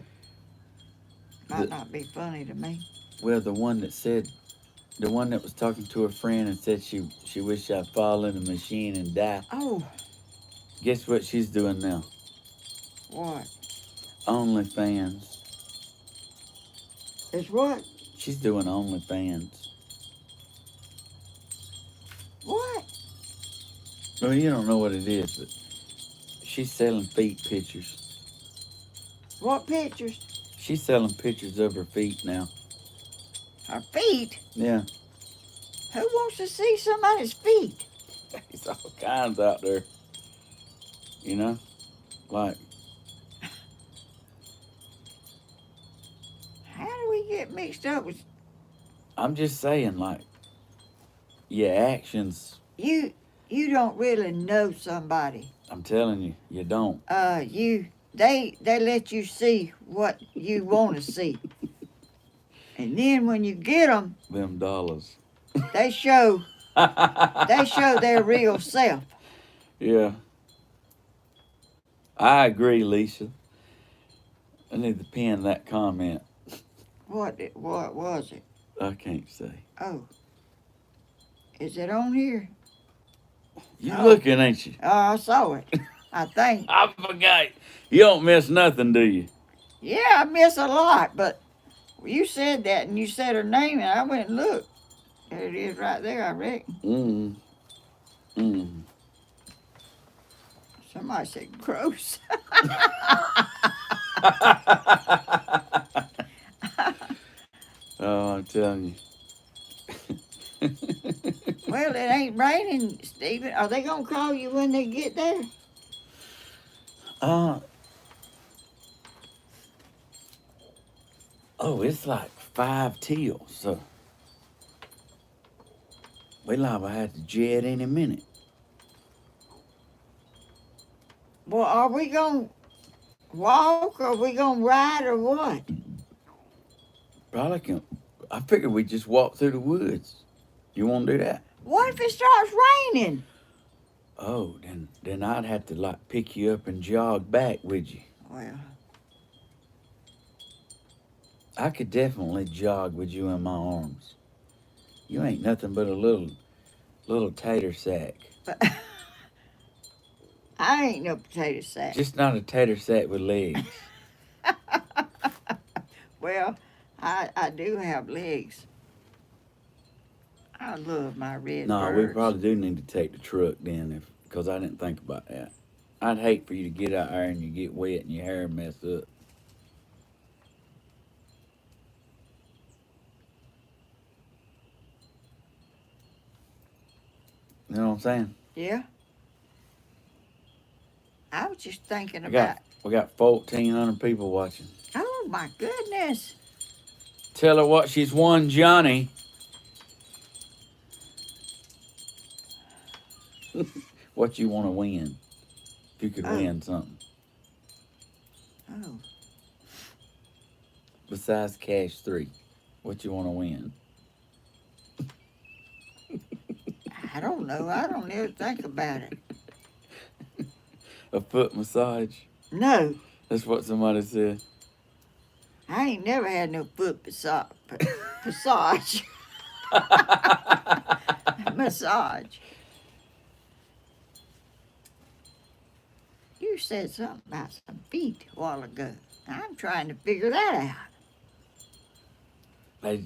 Might not be funny to me. Well, the one that was talking to her friend and said she wished I'd fall in a machine and die. Oh. Guess what she's doing now? What? OnlyFans. It's what? She's doing OnlyFans. What? Well, you don't know what it is, but she's selling feet pictures. What pictures? She's selling pictures of her feet now. Her feet? Yeah. Who wants to see somebody's feet? There's all kinds out there. You know? Like. How do we get mixed up with... I'm just saying, like, your actions. You don't really know somebody. I'm telling you, you don't. They let you see what you want to see. And then when you get them dollars. they show their real self. Yeah. I agree, Lisa. I need to pin that comment. What was it? I can't say. Oh. Is it on here? You looking, ain't you? Oh, I saw it. I think. I forgot. You don't miss nothing, do you? Yeah, I miss a lot, but you said that, and you said her name, and I went and looked. There it is right there, I reckon. Somebody said gross. Oh, I'm telling you. Well, it ain't raining, Stephen. Are they gonna call you when they get there? Oh, it's like 5 till, so we liable to have to jet any minute. Well, are we gonna walk or are we gonna ride or what? Probably can. I figured we just walk through the woods. You want to do that? What if it starts raining? Oh, then I'd have to like pick you up and jog back with you. Well, I could definitely jog with you in my arms. You ain't nothing but a little tater sack. but I ain't no potato sack. Just not a tater sack with legs. Well, I do have legs. I love my red No, birds. we probably do need to take the truck then, because I didn't think about that. I'd hate for you to get out there and you get wet and your hair messed up. You know what I'm saying? Yeah. I was just thinking We about. got 1,400 people watching. Oh my goodness! Tell her what she's won, Johnny. What you want to win? If you could win something Oh, besides cash 3, what you want to win? I don't know. I don't ever think about it. A foot massage. No, That's what somebody said. I ain't never had no foot massage. Massage. You said something about some feet a while ago. I'm trying to figure that out.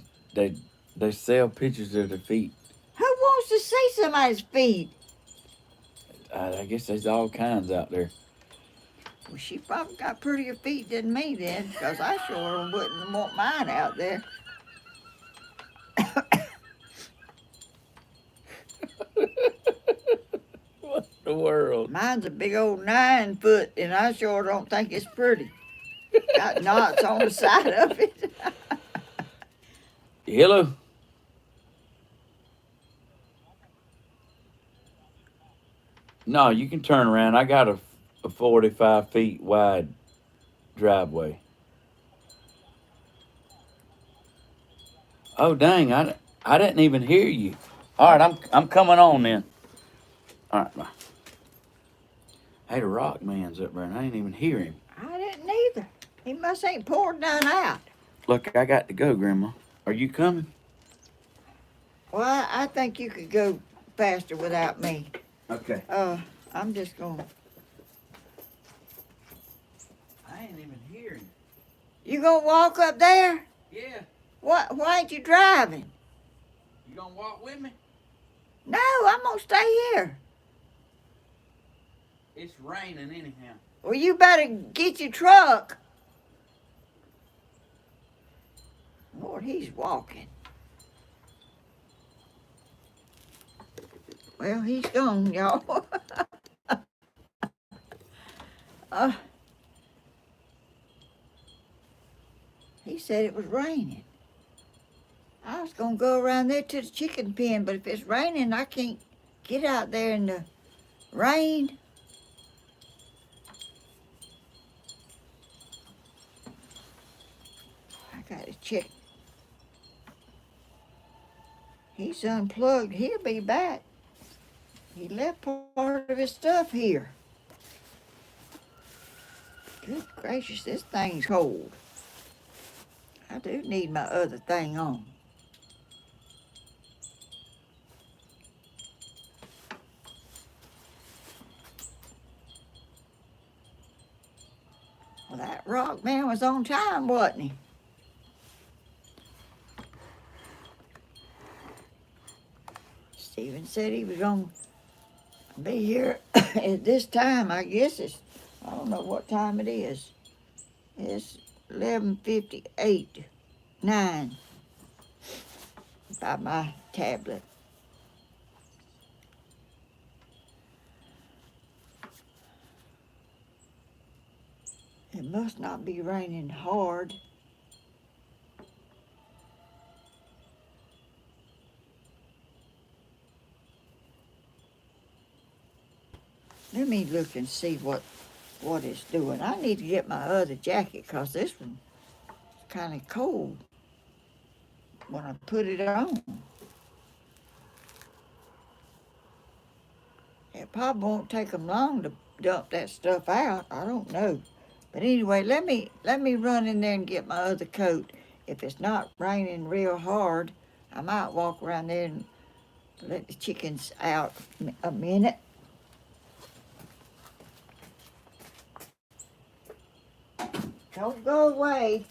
They sell pictures of their feet. Who wants to see somebody's feet? I guess there's all kinds out there. Well, she probably got prettier feet than me then, because I sure wouldn't want mine out there. What in the world? Mine's a big old 9 foot, and I sure don't think it's pretty. Got knots on the side of it. Hello? No, you can turn around. I got a 45 feet wide driveway. Oh, dang. I didn't even hear you. All right, I'm coming on then. All right, bye. Hey, the rock man's up there, and I ain't even hear him. I didn't either. He must ain't poured none out. Look, I got to go, Grandma. Are you coming? Well, I think you could go faster without me. Okay. I'm just going. I ain't even hearing. You gonna walk up there? Yeah. What? Why ain't you driving? You gonna walk with me? No, I'm gonna stay here. It's raining anyhow. Well, you better get your truck. Lord, he's walking. Well, he's gone, y'all. He said it was raining. I was gonna go around there to the chicken pen, but if it's raining, I can't get out there in the rain. I gotta check. He's unplugged. He'll be back. He left part of his stuff here. Good gracious, this thing's cold. I do need my other thing on. Well, that rock man was on time, wasn't he? Stephen said he was going to Be here at this time. I guess I don't know what time it is. It's 11:58, 9 by my tablet. It must not be raining hard. Let me look and see what it's doing. I need to get my other jacket because this one's kind of cold when I put it on. It probably won't take them long to dump that stuff out. I don't know. But anyway, let me run in there and get my other coat. If it's not raining real hard, I might walk around there and let the chickens out a minute. Don't go away.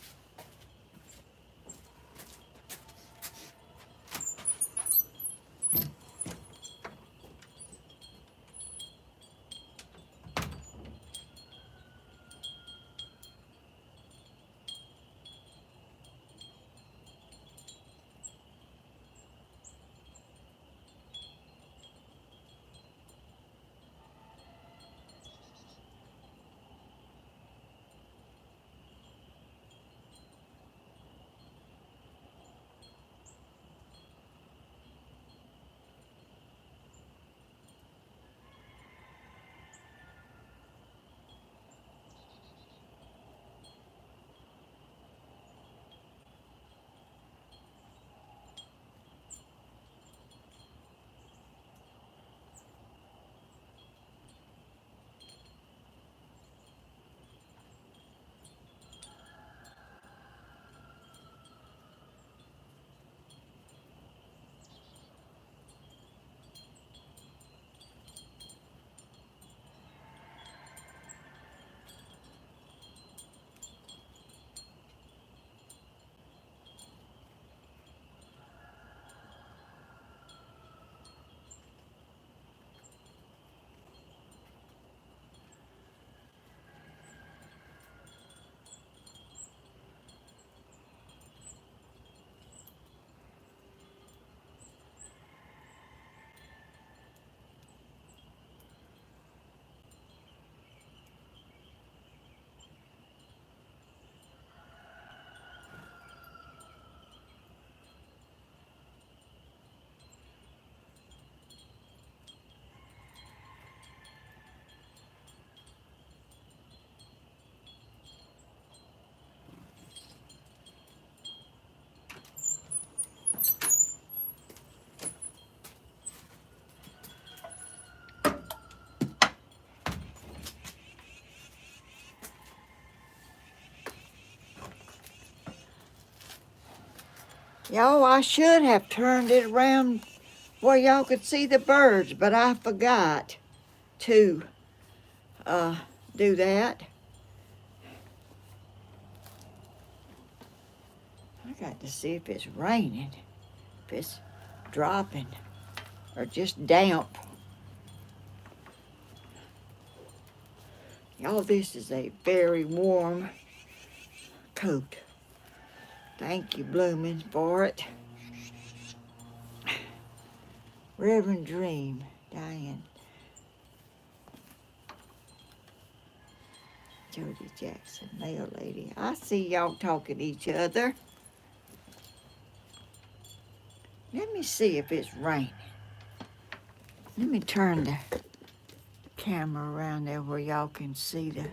Y'all, I should have turned it around where y'all could see the birds, but I forgot to do that. I got to see if it's raining, if it's dropping, or just damp. Y'all, this is a very warm coat. Thank you, Blooming, for it. Reverend Dream, Diane. Jody Jackson, mail lady. I see y'all talking to each other. Let me see if it's raining. Let me turn the camera around there where y'all can see the...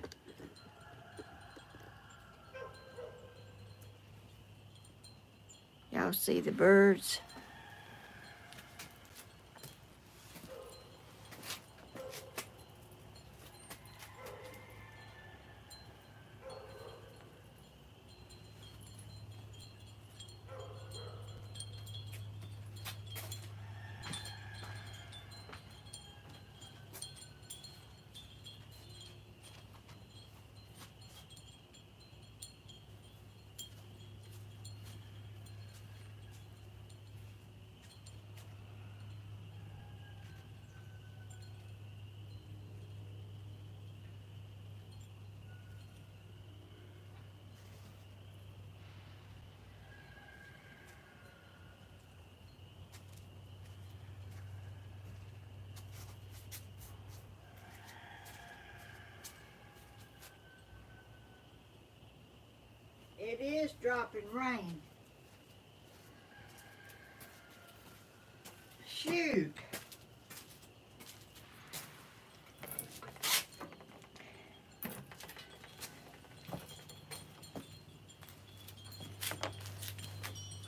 Y'all see the birds? It is dropping rain. Shoot.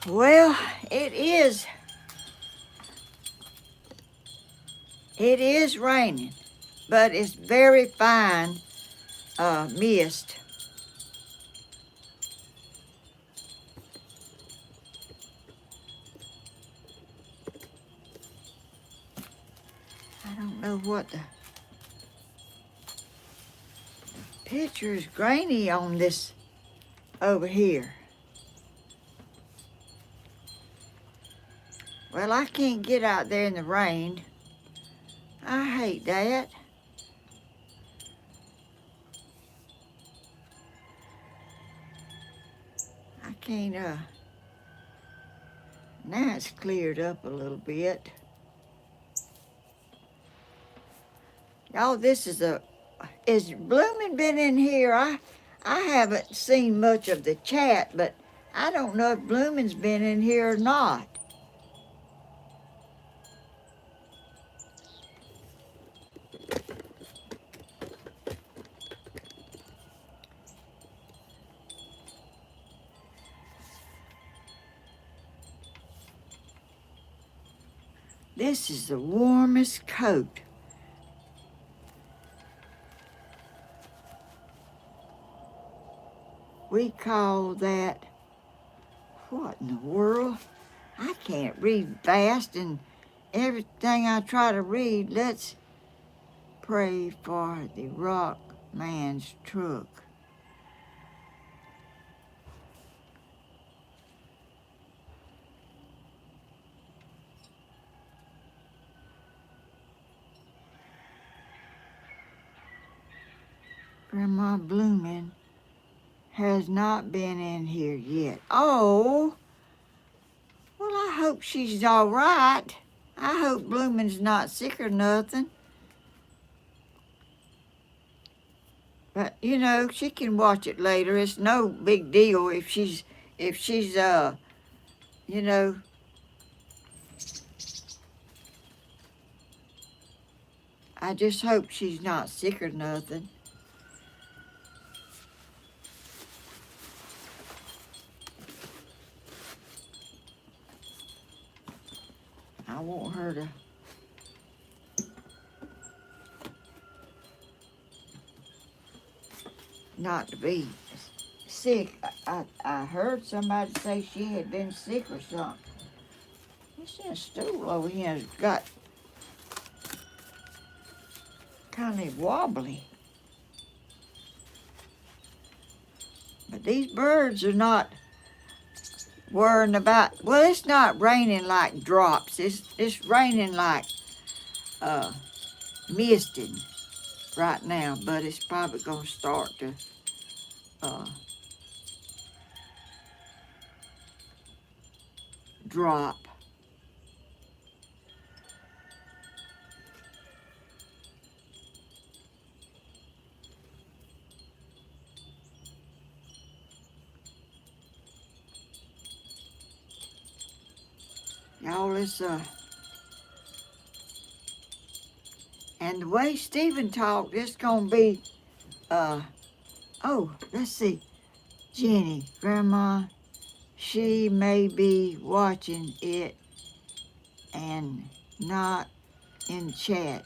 Well, it is raining, but it's very fine mist. I don't know what the picture is grainy on this over here. Well, I can't get out there in the rain. I hate that. I can't, now it's cleared up a little bit. Y'all, is Blooming been in here? I haven't seen much of the chat, but I don't know if Blooming's been in here or not. This is the warmest coat. We call that, what in the world? I can't read fast, and everything I try to read, let's pray for the rock man's truck. Grandma Bloomin' has not been in here yet. Oh, well, I hope she's all right. I hope Bloomin's not sick or nothing. But, you know, she can watch it later. It's no big deal if she's, you know, I just hope she's not sick or nothing. I want her to not to be sick. I heard somebody say she had been sick or something. This stool over here has got kind of wobbly. But these birds are not worrying about, well, it's not raining like drops. It's raining like misting right now, but it's probably going to start to drop. Y'all, it's and the way Stephen talked, it's gonna be oh, let's see, Jenny, Grandma, she may be watching it and not in chat.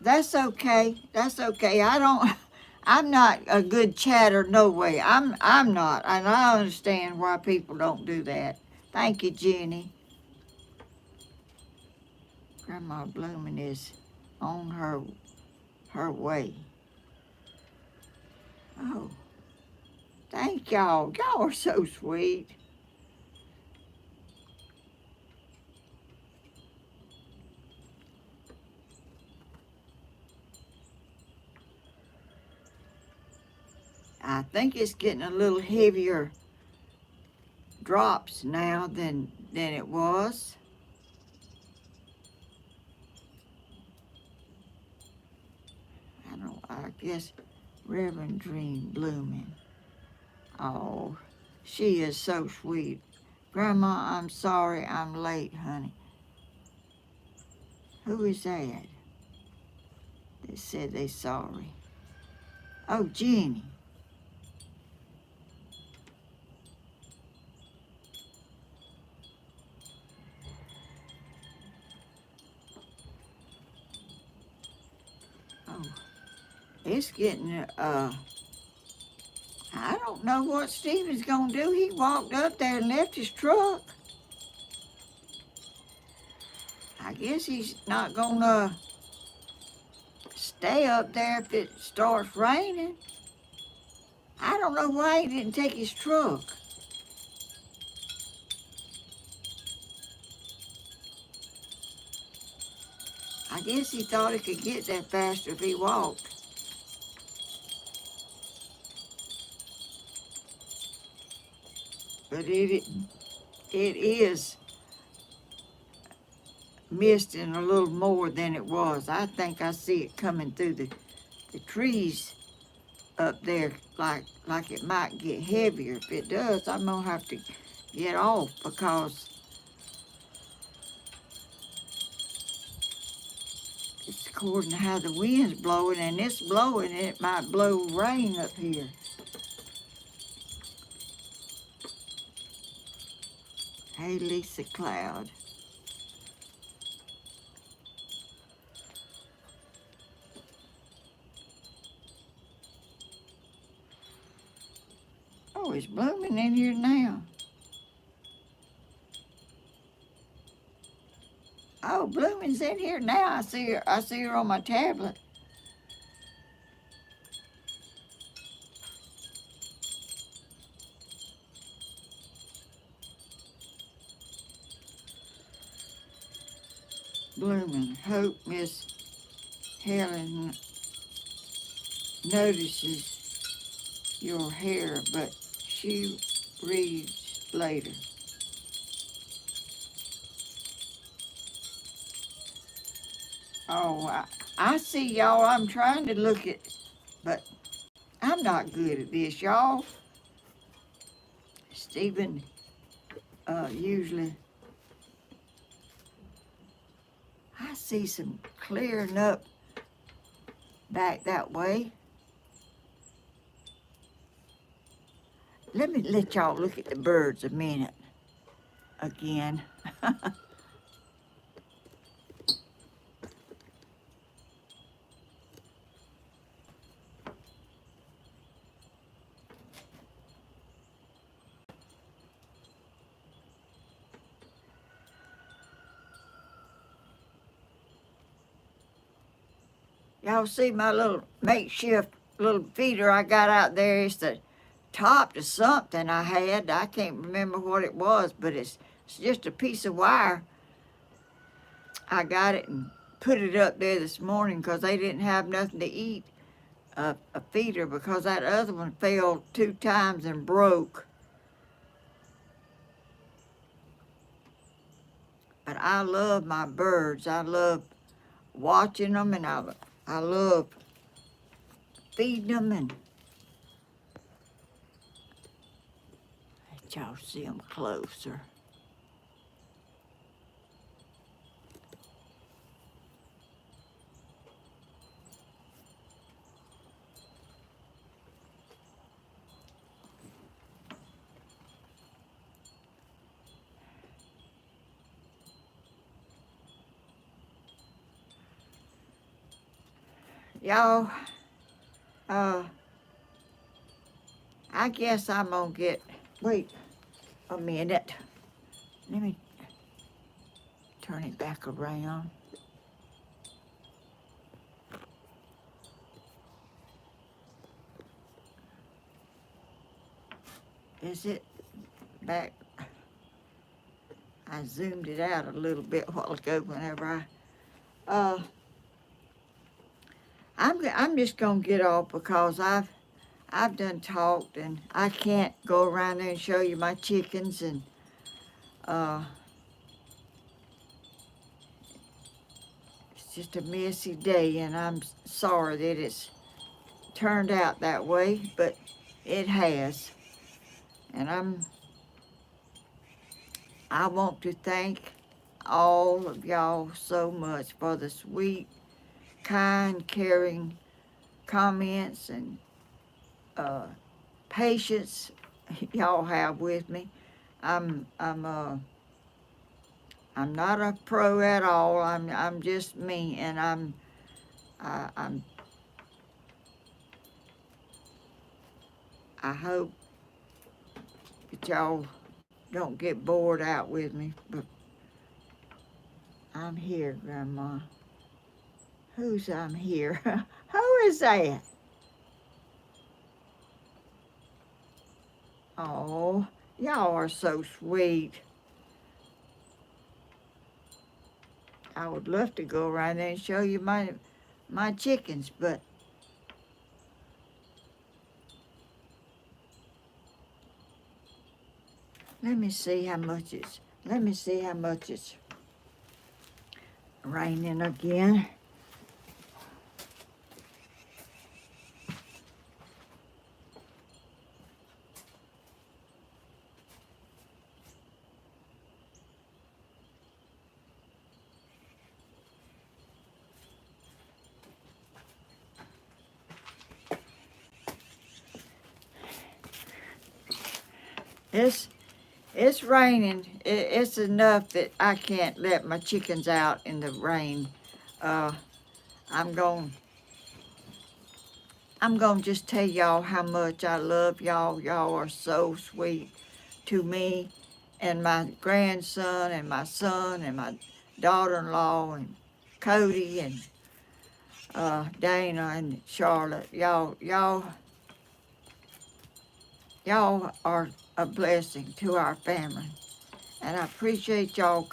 That's okay. That's okay. I'm not a good chatter, no way. I'm not, and I understand why people don't do that. Thank you, Jenny. Grandma Bloomin' is on her way. Oh, thank y'all. Y'all are so sweet. I think it's getting a little heavier drops now than it was. I guess Reverend Dream Blooming. Oh, She is so sweet. Grandma, I'm sorry I'm late, honey. Who is that? They said they sorry. Oh, Jenny. Oh, it's getting, I don't know what Stephen's gonna do. He walked up there and left his truck. I guess he's not gonna stay up there if it starts raining. I don't know why he didn't take his truck. I guess he thought he could get there faster if he walked. But it is misting a little more than it was. I think I see it coming through the trees up there like it might get heavier. If it does, I'm gonna have to get off because it's according to how the wind's blowing, and it's blowing, and it might blow rain up here. Hey, Lisa Cloud. Oh, it's blooming in here now. Oh, blooming's in here now. I see her. I see her on my tablet. Blooming. Hope Miss Helen notices your hair, but she reads later. Oh, I see y'all. I'm trying to look at, but I'm not good at this, y'all. Stephen usually, I see some clearing up back that way. Let me let y'all look at the birds a minute again. Y'all see my little makeshift little feeder I got out there? It's the top to something I had. I can't remember what it was, but it's just a piece of wire. I got it and put it up there this morning because they didn't have nothing to eat, a feeder, because that other one fell 2 times and broke. But I love my birds. I love watching them, and I love feeding them, and let y'all see them closer. Y'all, I guess I'm gonna wait a minute. Let me turn it back around. Is it back? I zoomed it out a little bit a while ago whenever I'm just gonna get off because I've done talked, and I can't go around there and show you my chickens, and it's just a messy day, and I'm sorry that it's turned out that way, but it has. And I want to thank all of y'all so much for the sweet, kind, caring comments and patience y'all have with me. I'm not a pro at all. I'm just me, and I hope that y'all don't get bored out with me. But I'm here, Grandma. I'm here? Who is that? Oh, y'all are so sweet. I would love to go around there and show you my chickens, but let me see how much it's raining again. It's raining. It's enough that I can't let my chickens out in the rain. I'm going to just tell y'all how much I love y'all. Y'all are so sweet to me and my grandson and my son and my daughter-in-law and Cody and Dana and Charlotte. Y'all are a blessing to our family. And I appreciate y'all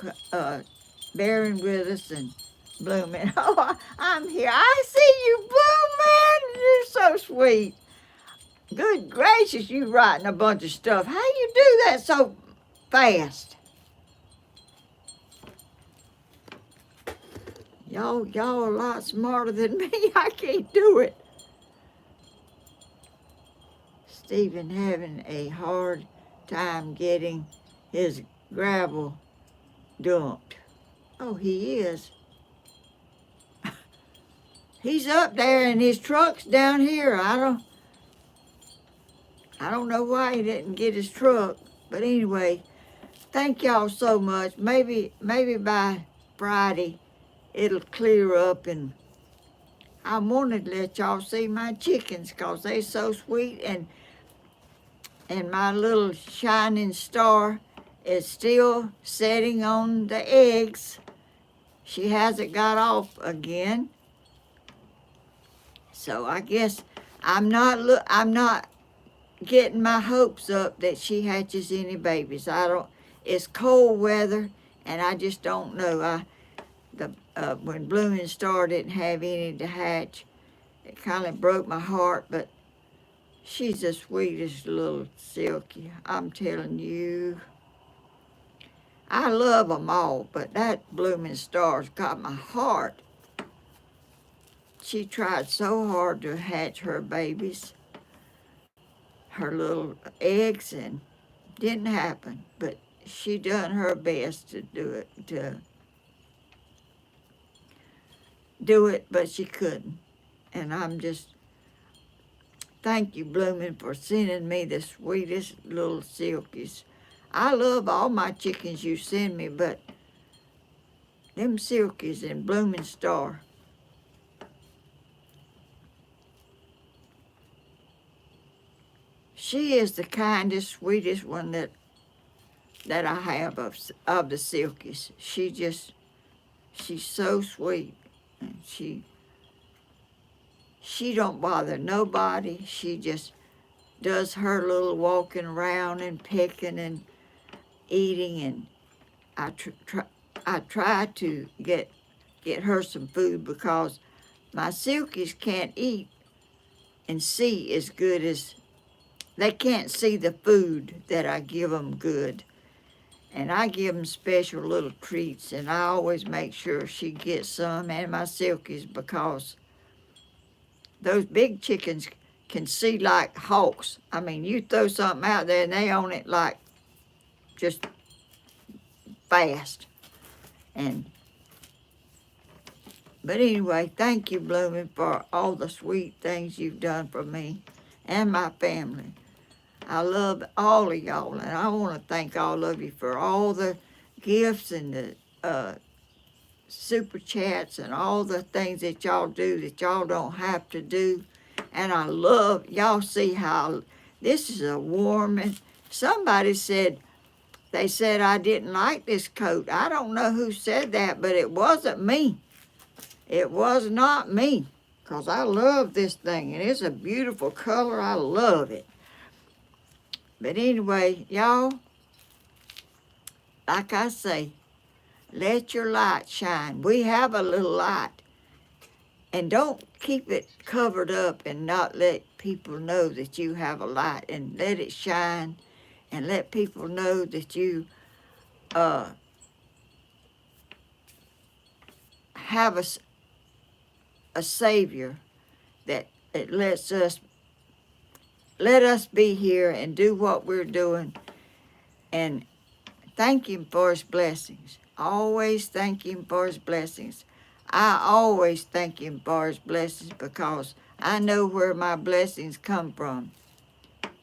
bearing with us and blooming. Oh, I'm here. I see you, Bloom, man. You're so sweet. Good gracious, you writing a bunch of stuff. How you do that so fast? Y'all are a lot smarter than me. I can't do it. Stephen having a hard time getting his gravel dumped. Oh, he is. He's up there and his truck's down here. I don't know why he didn't get his truck. But anyway, thank y'all so much. Maybe by Friday it'll clear up, and I wanted to let y'all see my chickens because they're so sweet, and my little shining star is still sitting on the eggs. She hasn't got off again. So I guess I'm not getting my hopes up that she hatches any babies. It's cold weather, and I just don't know. When Blooming Star didn't have any to hatch, it kind of broke my heart, but she's the sweetest little Silky. I'm telling you. I love them all, but that Blooming Star's got my heart. She tried so hard to hatch her babies, her little eggs, and didn't happen. But she done her best to do it, but she couldn't. And I'm just, thank you, Blooming, for sending me the sweetest little Silkies. I love all my chickens you send me, but them Silkies and Blooming Star, she is the kindest, sweetest one that I have of the Silkies. She's so sweet. And she don't bother nobody. She just does her little walking around and pecking and eating, and I try to get her some food because my Silkies can't eat and see as good as, they can't see the food that I give them good. And I give them special little treats, and I always make sure she gets some, and my Silkies, because those big chickens can see like hawks. I mean, you throw something out there and they on it like just fast. And but anyway, thank you, Blooming, for all the sweet things you've done for me and my family. I love all of y'all, and I want to thank all of you for all the gifts and the super chats and all the things that y'all do that y'all don't have to do. And I love, y'all see how this is a warm, and somebody said, they said I didn't like this coat. I don't know who said that, but it wasn't me. It was not me, because I love this thing, and it's a beautiful color. I love it. But anyway, y'all, like I say, let your light shine. We have a little light, and don't keep it covered up and not let people know that you have a light, and let it shine, and let people know that you have a Savior that it let us be here and do what we're doing, and thank Him for His blessings. Always thank Him for His blessings. I always thank Him for His blessings because I know where my blessings come from.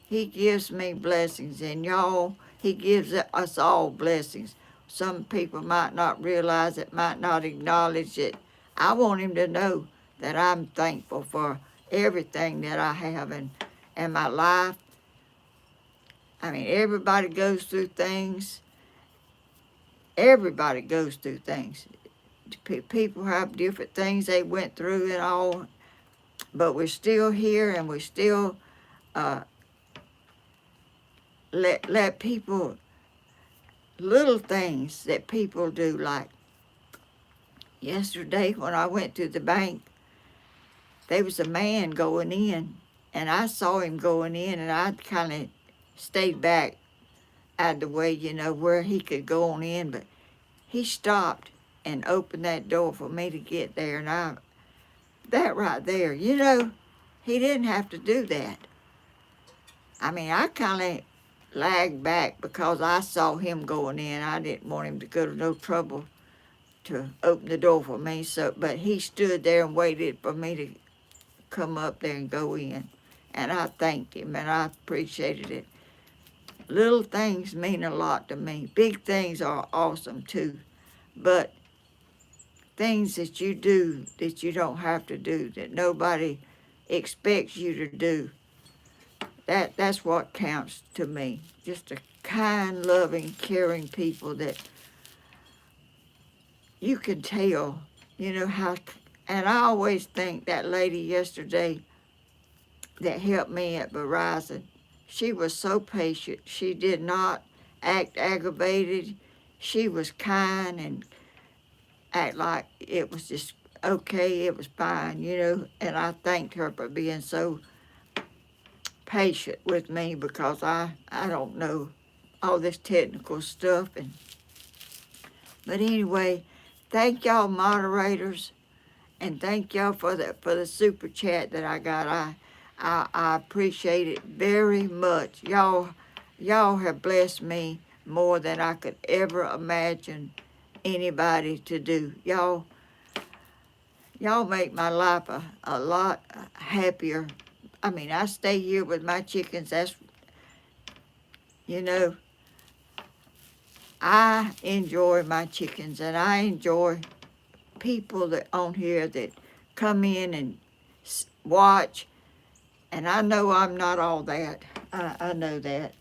He gives me blessings, and y'all, He gives us all blessings. Some people might not realize it, might not acknowledge it. I want Him to know that I'm thankful for everything that I have in my life. I mean, everybody goes through things. Everybody goes through things. People have different things they went through and all, but we're still here, and we still let people, little things that people do, like yesterday when I went to the bank, there was a man going in, and I saw him going in, and I kind of stayed back out of the way, where he could go on in, but he stopped and opened that door for me to get there, and that right there, he didn't have to do that. I mean, I kind of lagged back because I saw him going in. I didn't want him to go to no trouble to open the door for me. But he stood there and waited for me to come up there and go in. And I thanked him, and I appreciated it. Little things mean a lot to me. Big things are awesome too. But things that you do that you don't have to do, that nobody expects you to do, that's what counts to me. Just a kind, loving, caring people that you can tell, how. And I always think that lady yesterday that helped me at Verizon, she was so patient. She did not act aggravated. She was kind and act like it was just okay, it was fine, and I thanked her for being so patient with me, because I don't know all this technical stuff. But anyway, thank y'all moderators, and thank y'all for the super chat that I got. I appreciate it very much. Y'all have blessed me more than I could ever imagine anybody to do. Y'all make my life a lot happier. I mean, I stay here with my chickens. That's, I enjoy my chickens, and I enjoy people that on here that come in and watch. And I know I'm not all that. I know that,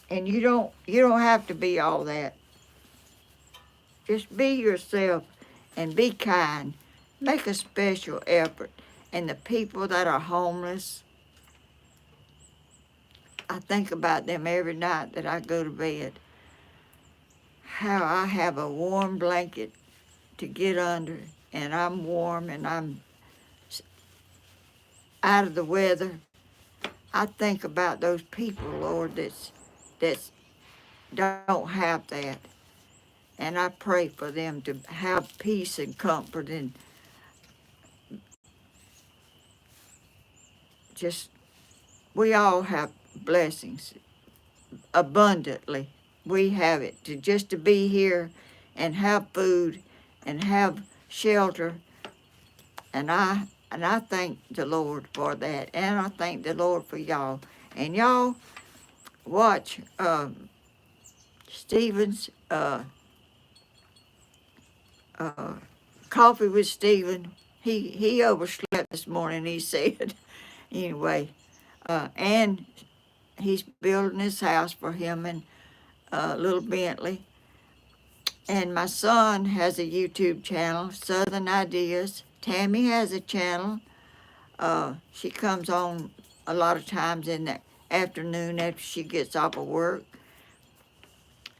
and you don't have to be all that. Just be yourself and be kind. Make a special effort. And the people that are homeless, I think about them every night that I go to bed. How I have a warm blanket to get under, and I'm warm, and I'm out of the weather. I think about those people, Lord, that's don't have that. And I pray for them to have peace and comfort, and just, we all have blessings abundantly. We have it to be here and have food and have shelter, and I thank the Lord for that, and I thank the Lord for y'all. And y'all watch Stephen's uh, Coffee with Stephen. He overslept this morning, he said. Anyway, and he's building his house for him and little Bentley. And my son has a YouTube channel, Southern Ideas. Tammy has a channel. She comes on a lot of times in the afternoon after she gets off of work.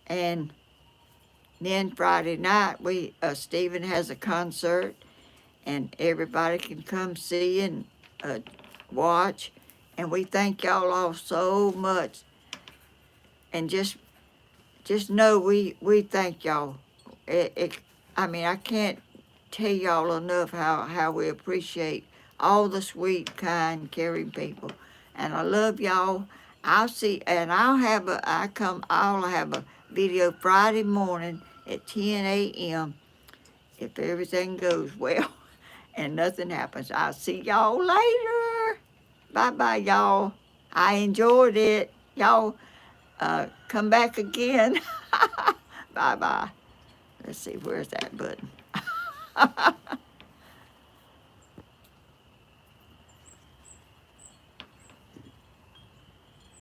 And then Friday night, Stephen has a concert, and everybody can come see and watch. And we thank y'all all so much. And just know we thank y'all. I mean, I can't tell y'all enough how we appreciate all the sweet, kind, caring people. And I love y'all. I'll have a video Friday morning at 10 a.m. if everything goes well and nothing happens. I'll see y'all later. Bye-bye, y'all. I enjoyed it. Y'all come back again. Bye-bye. Let's see, where's that button?